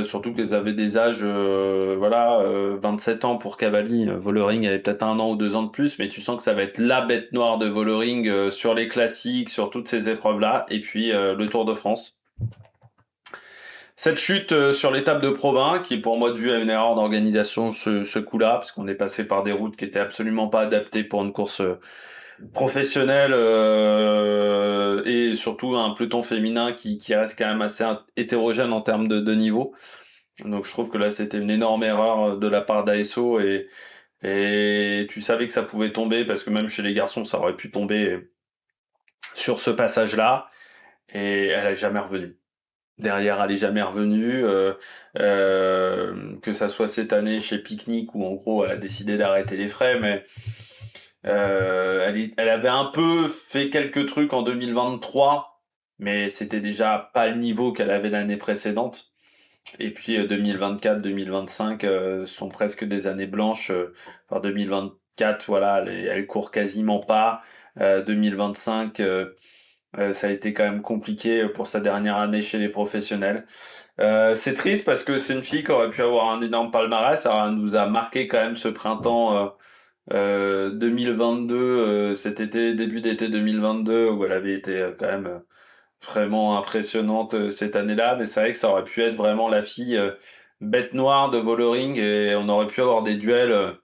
Surtout qu'elles avaient des âges, 27 ans pour Cavalli. Vollering avait peut-être 1 an ou 2 ans de plus, mais tu sens que ça va être la bête noire de Vollering sur les classiques, sur toutes ces épreuves-là, et puis le Tour de France. Cette chute sur l'étape de Provins, qui est pour moi due à une erreur d'organisation, ce coup-là, parce qu'on est passé par des routes qui étaient absolument pas adaptées pour une course professionnelle, et surtout un peloton féminin qui reste quand même assez hétérogène en termes de niveau. Donc je trouve que là c'était une énorme erreur de la part d'ASO, et tu savais que ça pouvait tomber, parce que même chez les garçons ça aurait pu tomber sur ce passage-là, et elle est jamais revenue. Derrière, elle est jamais revenue, que ça soit cette année chez Picnic, où en gros elle a décidé d'arrêter les frais, mais elle avait un peu fait quelques trucs en 2023, mais c'était déjà pas le niveau qu'elle avait l'année précédente. Et puis 2024-2025 sont presque des années blanches. Enfin 2024, voilà, elle court quasiment pas. 2025, ça a été quand même compliqué pour sa dernière année chez les professionnels. C'est triste parce que c'est une fille qui aurait pu avoir un énorme palmarès. Alors, elle nous a marqué quand même ce printemps 2022, cet été, début d'été 2022, où elle avait été quand même vraiment impressionnante cette année-là. Mais c'est vrai que ça aurait pu être vraiment la fille bête noire de Vollering, et on aurait pu avoir des duels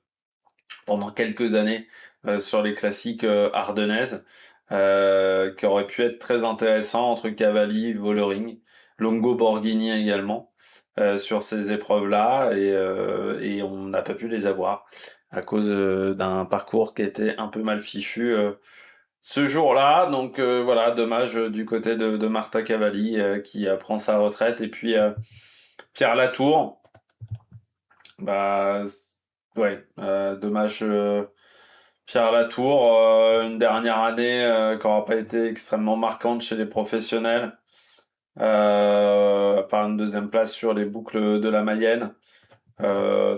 pendant quelques années sur les classiques ardennaises, qui auraient pu être très intéressants entre Cavalli, Vollering, Longo Borghini également, sur ces épreuves-là, et on n'a pas pu les avoir à cause d'un parcours qui était un peu mal fichu ce jour-là. Donc voilà, dommage du côté de Marta Cavalli qui prend sa retraite. Et puis Pierre Latour, bah ouais, dommage. Pierre Latour, une dernière année qui n'aura pas été extrêmement marquante chez les professionnels, à part une 2e place sur les boucles de la Mayenne.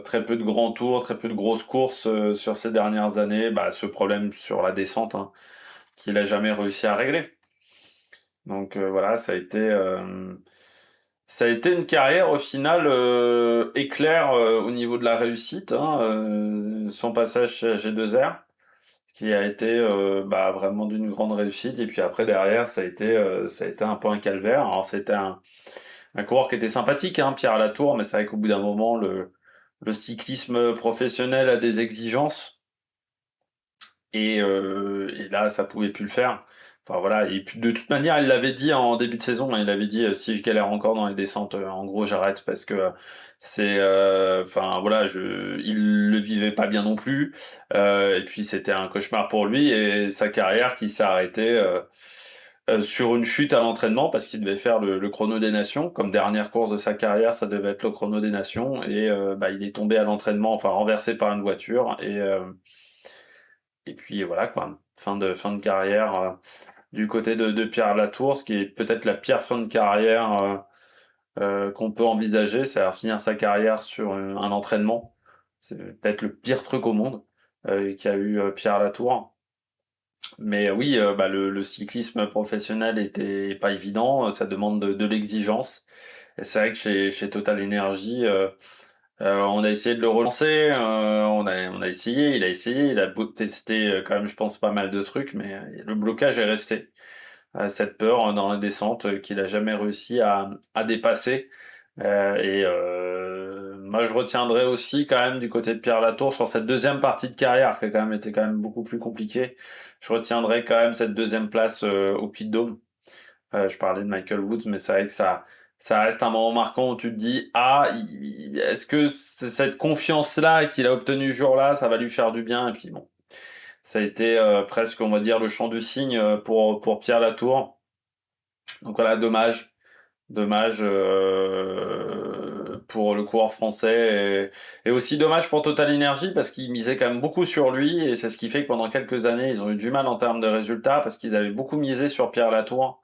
Très peu de grands tours, très peu de grosses courses sur ces dernières années. Bah, ce problème sur la descente, hein, qu'il a jamais réussi à régler. Donc voilà, ça a été une carrière au final éclair au niveau de la réussite, hein, son passage chez G2R, qui a été vraiment d'une grande réussite. Et puis après derrière ça a été un peu un calvaire. Alors c'était un coureur qui était sympathique, hein, Pierre Latour, mais c'est vrai qu'au bout d'un moment le cyclisme professionnel a des exigences, et là ça pouvait plus le faire. Enfin voilà, et puis de toute manière, il l'avait dit en début de saison, hein, il avait dit si je galère encore dans les descentes, en gros j'arrête parce que c'est, enfin voilà, il le vivait pas bien non plus, et puis c'était un cauchemar pour lui et sa carrière qui s'est arrêtée sur une chute à l'entraînement parce qu'il devait faire le chrono des nations, comme dernière course de sa carrière, ça devait être le chrono des nations et bah, il est tombé à l'entraînement, enfin renversé par une voiture et puis voilà quoi, fin de carrière. Du côté de Pierre Latour, ce qui est peut-être la pire fin de carrière qu'on peut envisager, c'est-à-dire finir sa carrière sur un entraînement. C'est peut-être le pire truc au monde qu'a eu Pierre Latour. Mais oui, bah, le cyclisme professionnel était pas évident, ça demande de l'exigence. Et c'est vrai que chez Total Energy, on a essayé de le relancer, on a essayé, il a testé quand même, je pense, pas mal de trucs, mais le blocage est resté. Cette peur dans la descente qu'il a jamais réussi à dépasser. Moi, je retiendrai aussi quand même du côté de Pierre Latour sur cette deuxième partie de carrière qui a quand même été quand même beaucoup plus compliquée. Je retiendrai quand même cette deuxième place au Puy de Dôme. Je parlais de Michael Woods, mais c'est vrai que ça reste un moment marquant où tu te dis ah, est-ce que cette confiance-là qu'il a obtenue ce jour-là, ça va lui faire du bien? Et puis bon, ça a été presque, on va dire, le chant du cygne pour Pierre Latour. Donc voilà, dommage pour le coureur français et aussi dommage pour Total Energy parce qu'ils misaient quand même beaucoup sur lui et c'est ce qui fait que pendant quelques années ils ont eu du mal en termes de résultats parce qu'ils avaient beaucoup misé sur Pierre Latour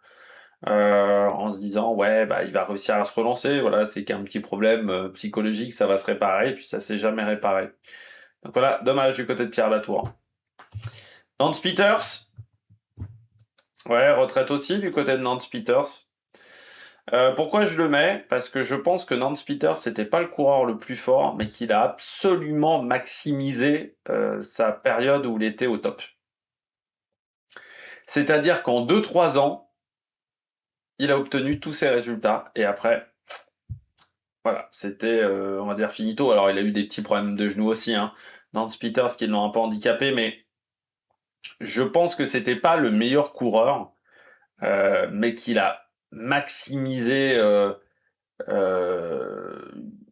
en se disant ouais bah il va réussir à se relancer, voilà, c'est qu'un petit problème psychologique, ça va se réparer et puis ça s'est jamais réparé. Donc voilà, dommage du côté de Pierre Latour. Nance Peters, ouais, retraite aussi du côté de Nance Peters. Pourquoi je le mets? Parce que je pense que Nance Peters c'était pas le coureur le plus fort, mais qu'il a absolument maximisé sa période où il était au top. C'est-à-dire qu'en 2-3 ans, il a obtenu tous ses résultats, et après, voilà, c'était, on va dire, finito. Alors il a eu des petits problèmes de genoux aussi, hein. Nance Peters qui l'ont un peu handicapé, mais je pense que c'était pas le meilleur coureur, mais qu'il a maximisé euh,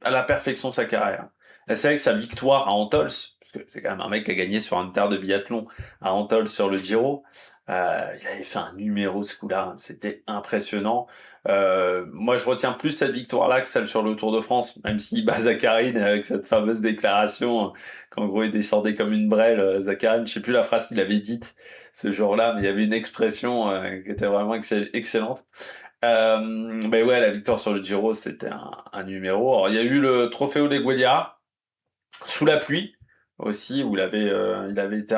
à la perfection sa carrière. Et c'est vrai que sa victoire à Antols, parce que c'est quand même un mec qui a gagné sur une terre de biathlon à Antols sur le Giro, il avait fait un numéro ce coup-là, c'était impressionnant. Moi, je retiens plus cette victoire-là que celle sur le Tour de France, même si bah, Zacharine, avec cette fameuse déclaration, qu'en gros il descendait comme une brêle, Zacharine, je sais plus la phrase qu'il avait dite ce jour-là, mais il y avait une expression qui était vraiment excellente. Ben ouais, la victoire sur le Giro, c'était un numéro. Alors, il y a eu le Trofeo de Guelia, sous la pluie, aussi, où il avait été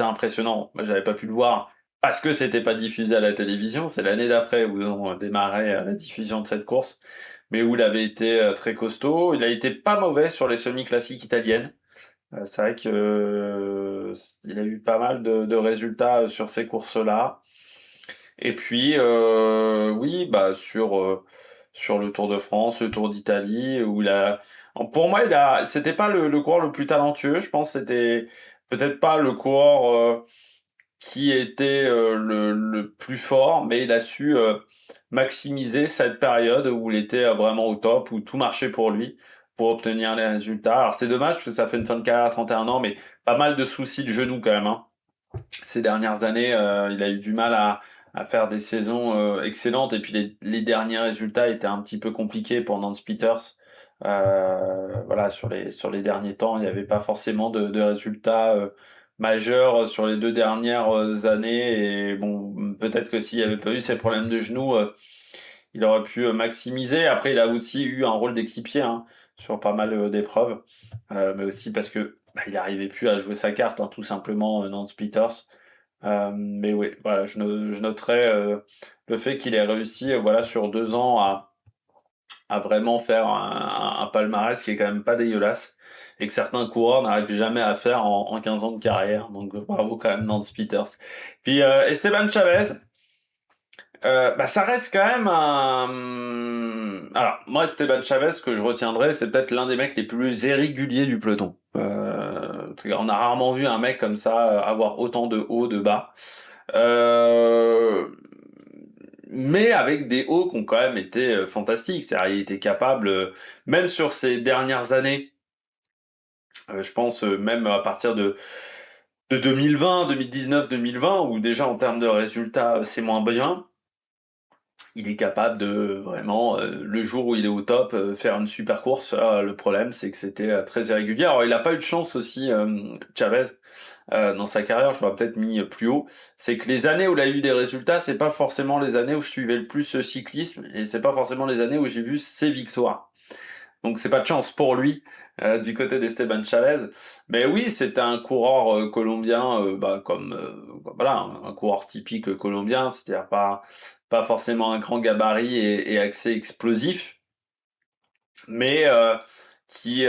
impressionnant. Moi, j'avais pas pu le voir parce que c'était pas diffusé à la télévision. C'est l'année d'après où ils ont démarré la diffusion de cette course, mais où il avait été très costaud. Il a été pas mauvais sur les semi-classiques italiennes. C'est vrai que il a eu pas mal de résultats sur ces courses-là. Et puis, oui, bah, sur le Tour de France, le Tour d'Italie, où pour moi, c'était pas le coureur le plus talentueux, je pense, c'était peut-être pas le coureur qui était le plus fort, mais il a su maximiser cette période où il était vraiment au top, où tout marchait pour lui, pour obtenir les résultats. Alors c'est dommage, parce que ça fait une fin de carrière à 31 ans, mais pas mal de soucis de genoux quand même, hein. Ces dernières années, il a eu du mal à faire des saisons excellentes et puis les derniers résultats étaient un petit peu compliqués pour Nance Peters. Voilà, sur les derniers temps, il n'y avait pas forcément de résultats majeurs sur les 2 dernières années et bon, peut-être que s'il n'y avait pas eu ces problèmes de genoux, il aurait pu maximiser. Après, il a aussi eu un rôle d'équipier hein, sur pas mal d'épreuves, mais aussi parce que bah, il n'arrivait plus à jouer sa carte, hein, tout simplement, Nance Peters. Mais oui, voilà, je noterai le fait qu'il ait réussi, voilà, sur 2 ans à vraiment faire un palmarès qui est quand même pas dégueulasse et que certains coureurs n'arrivent jamais à faire en 15 ans de carrière. Donc bravo quand même Nance Peters. Puis Esteban Chavez. Bah, ça reste quand même un. Alors, moi, Esteban Chavez, ce que je retiendrai, c'est peut-être l'un des mecs les plus irréguliers du peloton. tout cas, on a rarement vu un mec comme ça avoir autant de hauts, de bas. Euh, mais avec des hauts qui ont quand même été fantastiques. C'est-à-dire, il était capable, même sur ces dernières années, je pense même à partir de 2020, 2019, 2020, où déjà en termes de résultats, c'est moins bien. Il est capable de vraiment, le jour où il est au top, faire une super course. Le problème, c'est que c'était très irrégulier. Alors, il n'a pas eu de chance aussi, Chavez, dans sa carrière, je l'aurais peut-être mis plus haut. C'est que les années où il a eu des résultats, c'est pas forcément les années où je suivais le plus ce cyclisme, et c'est pas forcément les années où j'ai vu ses victoires. Donc c'est pas de chance pour lui du côté d'Esteban Chavez. Mais oui, c'était un coureur colombien, voilà, un coureur typique colombien, c'est-à-dire pas forcément un grand gabarit et accès explosif, mais qui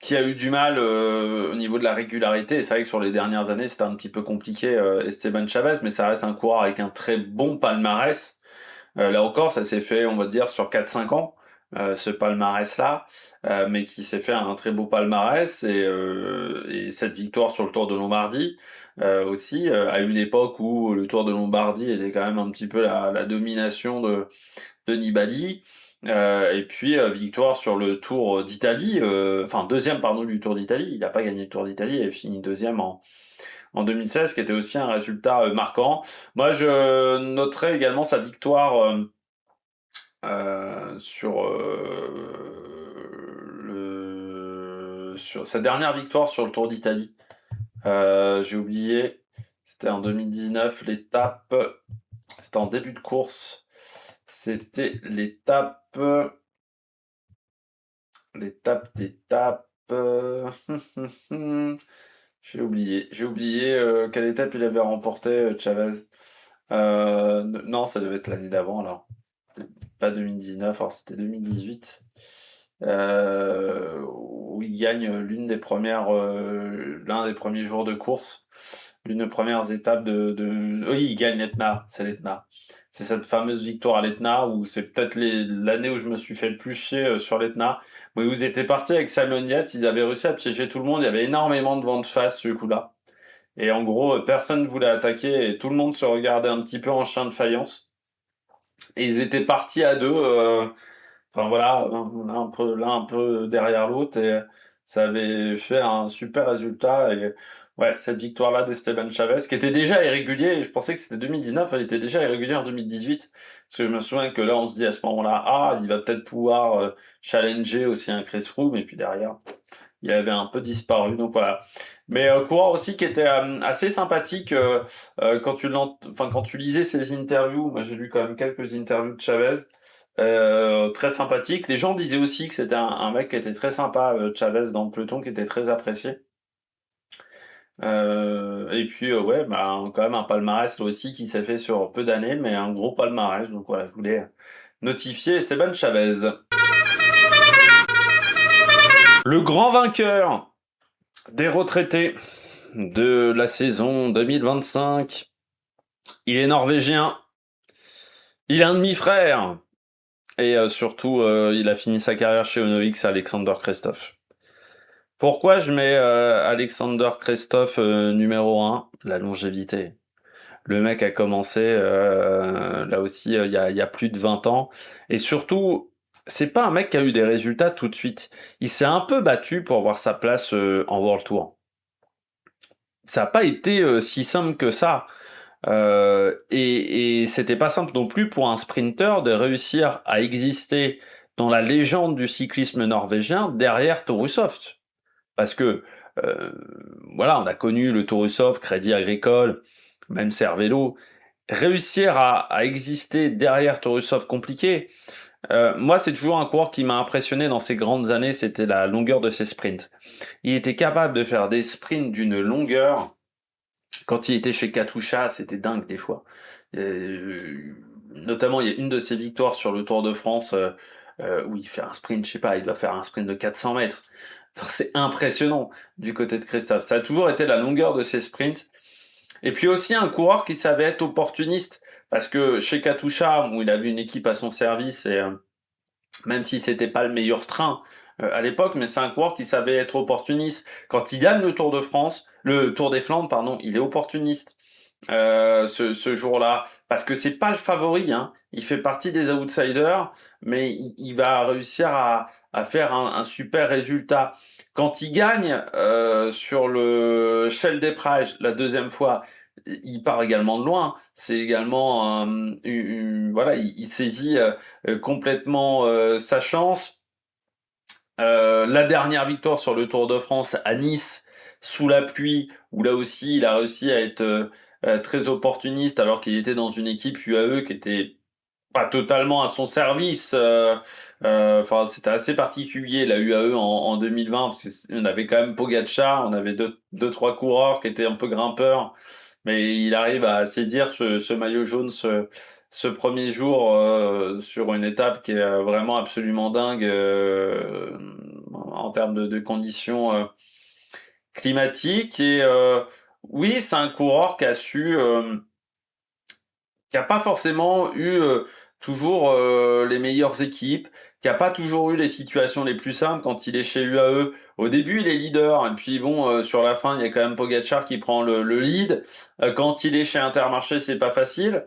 qui a eu du mal au niveau de la régularité. Et c'est vrai que sur les dernières années, c'était un petit peu compliqué, Esteban Chavez, mais ça reste un coureur avec un très bon palmarès. Là encore, ça s'est fait, on va dire, sur 4-5 ans, ce palmarès-là, mais qui s'est fait un très beau palmarès et cette victoire sur le Tour de Lombardie aussi, à une époque où le Tour de Lombardie était quand même un petit peu la domination de Nibali. Et puis victoire sur le Tour d'Italie, enfin deuxième pardon du Tour d'Italie. Il n'a pas gagné le Tour d'Italie, il a fini deuxième en 2016, qui était aussi un résultat marquant. Moi, je noterai également sa victoire sur sa dernière victoire sur le Tour d'Italie. J'ai oublié, c'était en 2019, l'étape, c'était en début de course, c'était d'étape. J'ai oublié quelle étape il avait remporté, Chavez. Non, ça devait être l'année d'avant alors. Pas 2019, alors c'était 2018. Où il gagne l'un des premiers jours de course, l'une des premières étapes Oui, il gagne l'Etna, c'est l'Etna. C'est cette fameuse victoire à l'Etna, où c'est peut-être l'année où je me suis fait le plus chier sur l'Etna. Où ils étaient partis avec Simon Yates, ils avaient réussi à piéger tout le monde, il y avait énormément de vent de face ce coup-là. Et en gros, personne ne voulait attaquer et tout le monde se regardait un petit peu en chien de faïence. Et ils étaient partis à deux, enfin voilà, l'un un peu derrière l'autre, et ça avait fait un super résultat. Et ouais, cette victoire-là d'Esteban Chavez, qui était déjà irrégulier, et je pensais que c'était 2019, elle était déjà irrégulière en 2018, parce que je me souviens que là, on se dit à ce moment-là, ah, il va peut-être pouvoir challenger aussi un Chris Froome, et puis derrière, il avait un peu disparu, donc voilà. Mais coureur aussi qui était assez sympathique quand tu lisais ses interviews. Moi, j'ai lu quand même quelques interviews de Chavez, très sympathique. Les gens disaient aussi que c'était un mec qui était très sympa, Chavez, dans le peloton, qui était très apprécié. Et puis ouais, bah, quand même un palmarès là aussi qui s'est fait sur peu d'années, mais un gros palmarès. Donc voilà, je voulais notifier Esteban Chavez. Le grand vainqueur des retraités de la saison 2025. Il est norvégien. Il a un demi-frère. Et surtout, il a fini sa carrière chez Uno X, Alexander Kristoff. Pourquoi je mets Alexander Kristoff numéro 1? La longévité. Le mec a commencé là aussi il y a plus de 20 ans. Et surtout, c'est pas un mec qui a eu des résultats tout de suite. Il s'est un peu battu pour avoir sa place en World Tour. Ça n'a pas été si simple que ça. Et c'était pas simple non plus pour un sprinter de réussir à exister dans la légende du cyclisme norvégien derrière Torushoft. Parce que, euh, voilà, on a connu le Torushoft, Crédit Agricole, même Cervélo. Réussir à exister derrière Torushoft, compliqué. Moi, c'est toujours un coureur qui m'a impressionné dans ces grandes années, c'était la longueur de ses sprints. Il était capable de faire des sprints d'une longueur. Quand il était chez Katusha, c'était dingue des fois. Notamment, il y a une de ses victoires sur le Tour de France où il fait un sprint, je sais pas, il doit faire un sprint de 400 mètres. Enfin, c'est impressionnant du côté de Christophe. Ça a toujours été la longueur de ses sprints. Et puis aussi un coureur qui savait être opportuniste. Parce que chez Katusha, où il avait une équipe à son service, et même si c'était pas le meilleur train, à l'époque, mais c'est un coureur qui savait être opportuniste. Quand il gagne le Tour de France, le Tour des Flandres, pardon, il est opportuniste ce jour-là, parce que c'est pas le favori, hein. Il fait partie des outsiders, mais il va réussir à faire un super résultat. Quand il gagne sur le Shell des Prages la deuxième fois, il part également de loin. C'est également voilà, il saisit complètement sa chance. La dernière victoire sur le Tour de France à Nice, sous la pluie, où là aussi il a réussi à être très opportuniste alors qu'il était dans une équipe UAE qui était pas totalement à son service. Enfin, c'était assez particulier la UAE en 2020 parce que on avait quand même Pogacar, on avait deux trois coureurs qui étaient un peu grimpeurs, mais il arrive à saisir ce maillot jaune ce premier jour sur une étape qui est vraiment absolument dingue en termes de conditions climatiques. Et oui, c'est un coureur qui a su qui a pas forcément eu toujours les meilleures équipes, qui a pas toujours eu les situations les plus simples quand il est chez UAE. Au début, il est leader, et puis bon, sur la fin, il y a quand même Pogacar qui prend le lead. Quand il est chez Intermarché, c'est pas facile.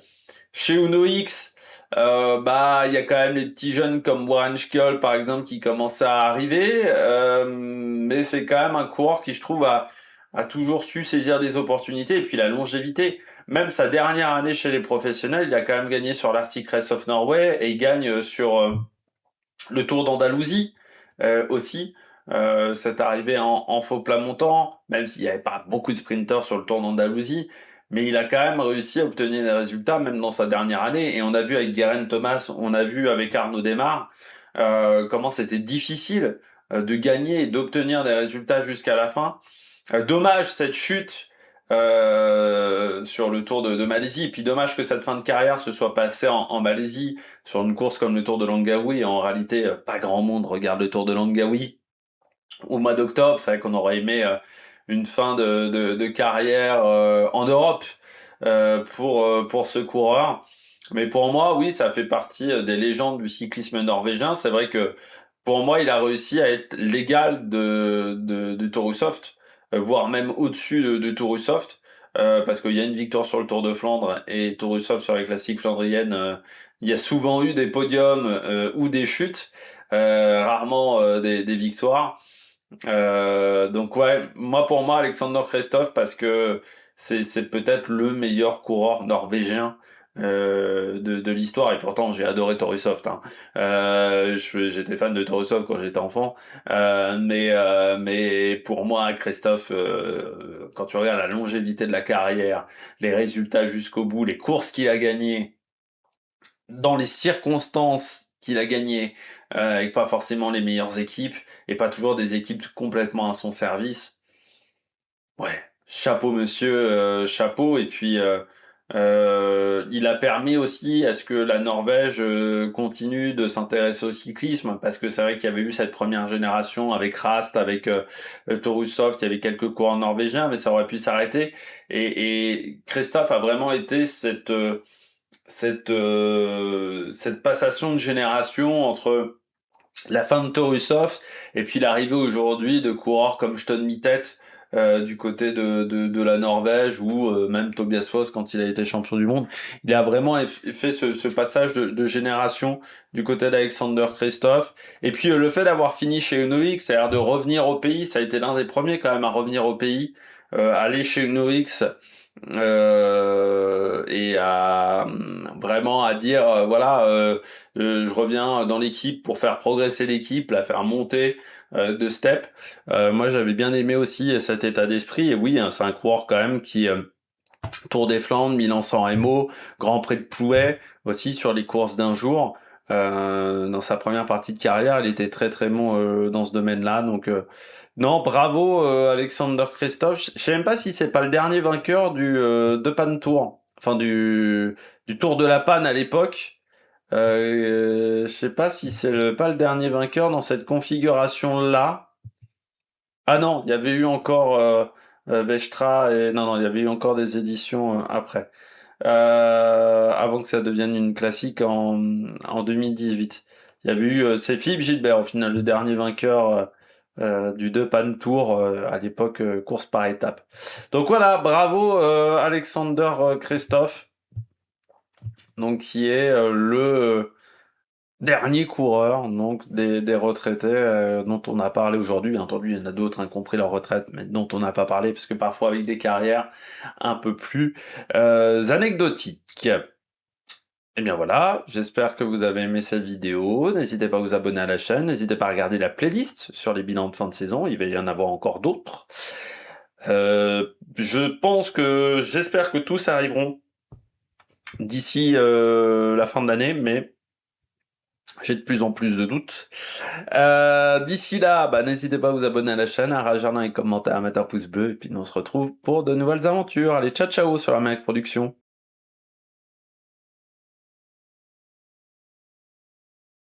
Chez Uno X, bah, il y a quand même les petits jeunes comme Warren Schkol, par exemple, qui commencent à arriver. Mais c'est quand même un coureur qui, je trouve, a toujours su saisir des opportunités. Et puis la longévité. Même sa dernière année chez les professionnels, il a quand même gagné sur l'Arctic Race of Norway et il gagne sur le Tour d'Andalousie aussi. C'est arrivé en faux plat montant, même s'il n'y avait pas beaucoup de sprinters sur le Tour d'Andalousie, mais il a quand même réussi à obtenir des résultats, même dans sa dernière année. Et on a vu avec Geraint Thomas, on a vu avec Arnaud Démare, comment c'était difficile de gagner et d'obtenir des résultats jusqu'à la fin. Dommage cette chute sur le Tour de Malaisie, et puis dommage que cette fin de carrière se soit passée en Malaisie sur une course comme le Tour de Langkawi. En réalité, pas grand monde regarde le Tour de Langkawi au mois d'octobre. C'est vrai qu'on aurait aimé une fin de carrière en Europe pour ce coureur. Mais pour moi, oui, ça fait partie des légendes du cyclisme norvégien. C'est vrai que pour moi, il a réussi à être l'égal de Torusoft, voire même au-dessus de Torusoft, parce qu'il y a une victoire sur le Tour de Flandre et Torusoft sur la classique flandrienne. Il y a souvent eu des podiums ou des chutes, rarement des victoires. Donc ouais, pour moi, Alexander Kristoff, parce que c'est peut-être le meilleur coureur norvégien de l'histoire, et pourtant j'ai adoré Torusoft, hein. J'étais fan de Torusoft quand j'étais enfant, mais pour moi, Kristoff, quand tu regardes la longévité de la carrière, les résultats jusqu'au bout, les courses qu'il a gagnées, dans les circonstances qu'il a gagnées, avec pas forcément les meilleures équipes, et pas toujours des équipes complètement à son service. Ouais, chapeau monsieur, chapeau. Et puis il a permis aussi à ce que la Norvège continue de s'intéresser au cyclisme, parce que c'est vrai qu'il y avait eu cette première génération avec Rast, avec Torusoft, il y avait quelques coureurs norvégiens, mais ça aurait pu s'arrêter. Et Christophe a vraiment été cette passation de génération entre la fin de Torusoft et puis l'arrivée aujourd'hui de coureurs comme Stone Mittet du côté de la Norvège, ou même Tobias Foss quand il a été champion du monde. Il a vraiment fait ce passage de génération du côté d'Alexander Kristoff. Et puis le fait d'avoir fini chez Uno X, c'est-à-dire de revenir au pays, ça a été l'un des premiers quand même à revenir au pays, aller chez Uno X, et à vraiment à dire voilà, je reviens dans l'équipe pour faire progresser l'équipe, la faire monter de step. Moi j'avais bien aimé aussi cet état d'esprit. Et oui, hein, c'est un coureur quand même qui Tour des Flandres, Milan-San Remo, Grand Prix de Plouay aussi sur les courses d'un jour. Dans sa première partie de carrière, il était très très bon dans ce domaine-là. Donc non, bravo Alexander Kristoff. Je sais même pas si c'est pas le dernier vainqueur du de Panne Tour, enfin du Tour de la Panne à l'époque. Je sais pas si c'est pas le dernier vainqueur dans cette configuration-là. Ah non, il y avait eu encore Vestra, et non, il y avait eu encore des éditions après. Avant que ça devienne une classique en 2018. Il y avait eu, c'est Philippe Gilbert au final, le dernier vainqueur du Deux Pannes Tour à l'époque course par étape. Donc voilà, bravo Alexander Christophe, donc qui est le dernier coureur donc des retraités dont on a parlé aujourd'hui. Bien entendu, il y en a d'autres qui ont pris leur retraite, mais dont on n'a pas parlé, parce que parfois avec des carrières un peu plus anecdotiques. Et bien voilà, j'espère que vous avez aimé cette vidéo. N'hésitez pas à vous abonner à la chaîne, n'hésitez pas à regarder la playlist sur les bilans de fin de saison, il va y en avoir encore d'autres. J'espère que tous arriveront d'ici la fin de l'année, mais j'ai de plus en plus de doutes. D'ici là, n'hésitez pas à vous abonner à la chaîne, à réagir dans les commentaires, à mettre un pouce bleu, et puis nous on se retrouve pour de nouvelles aventures. Allez, ciao ciao sur la Mac Production.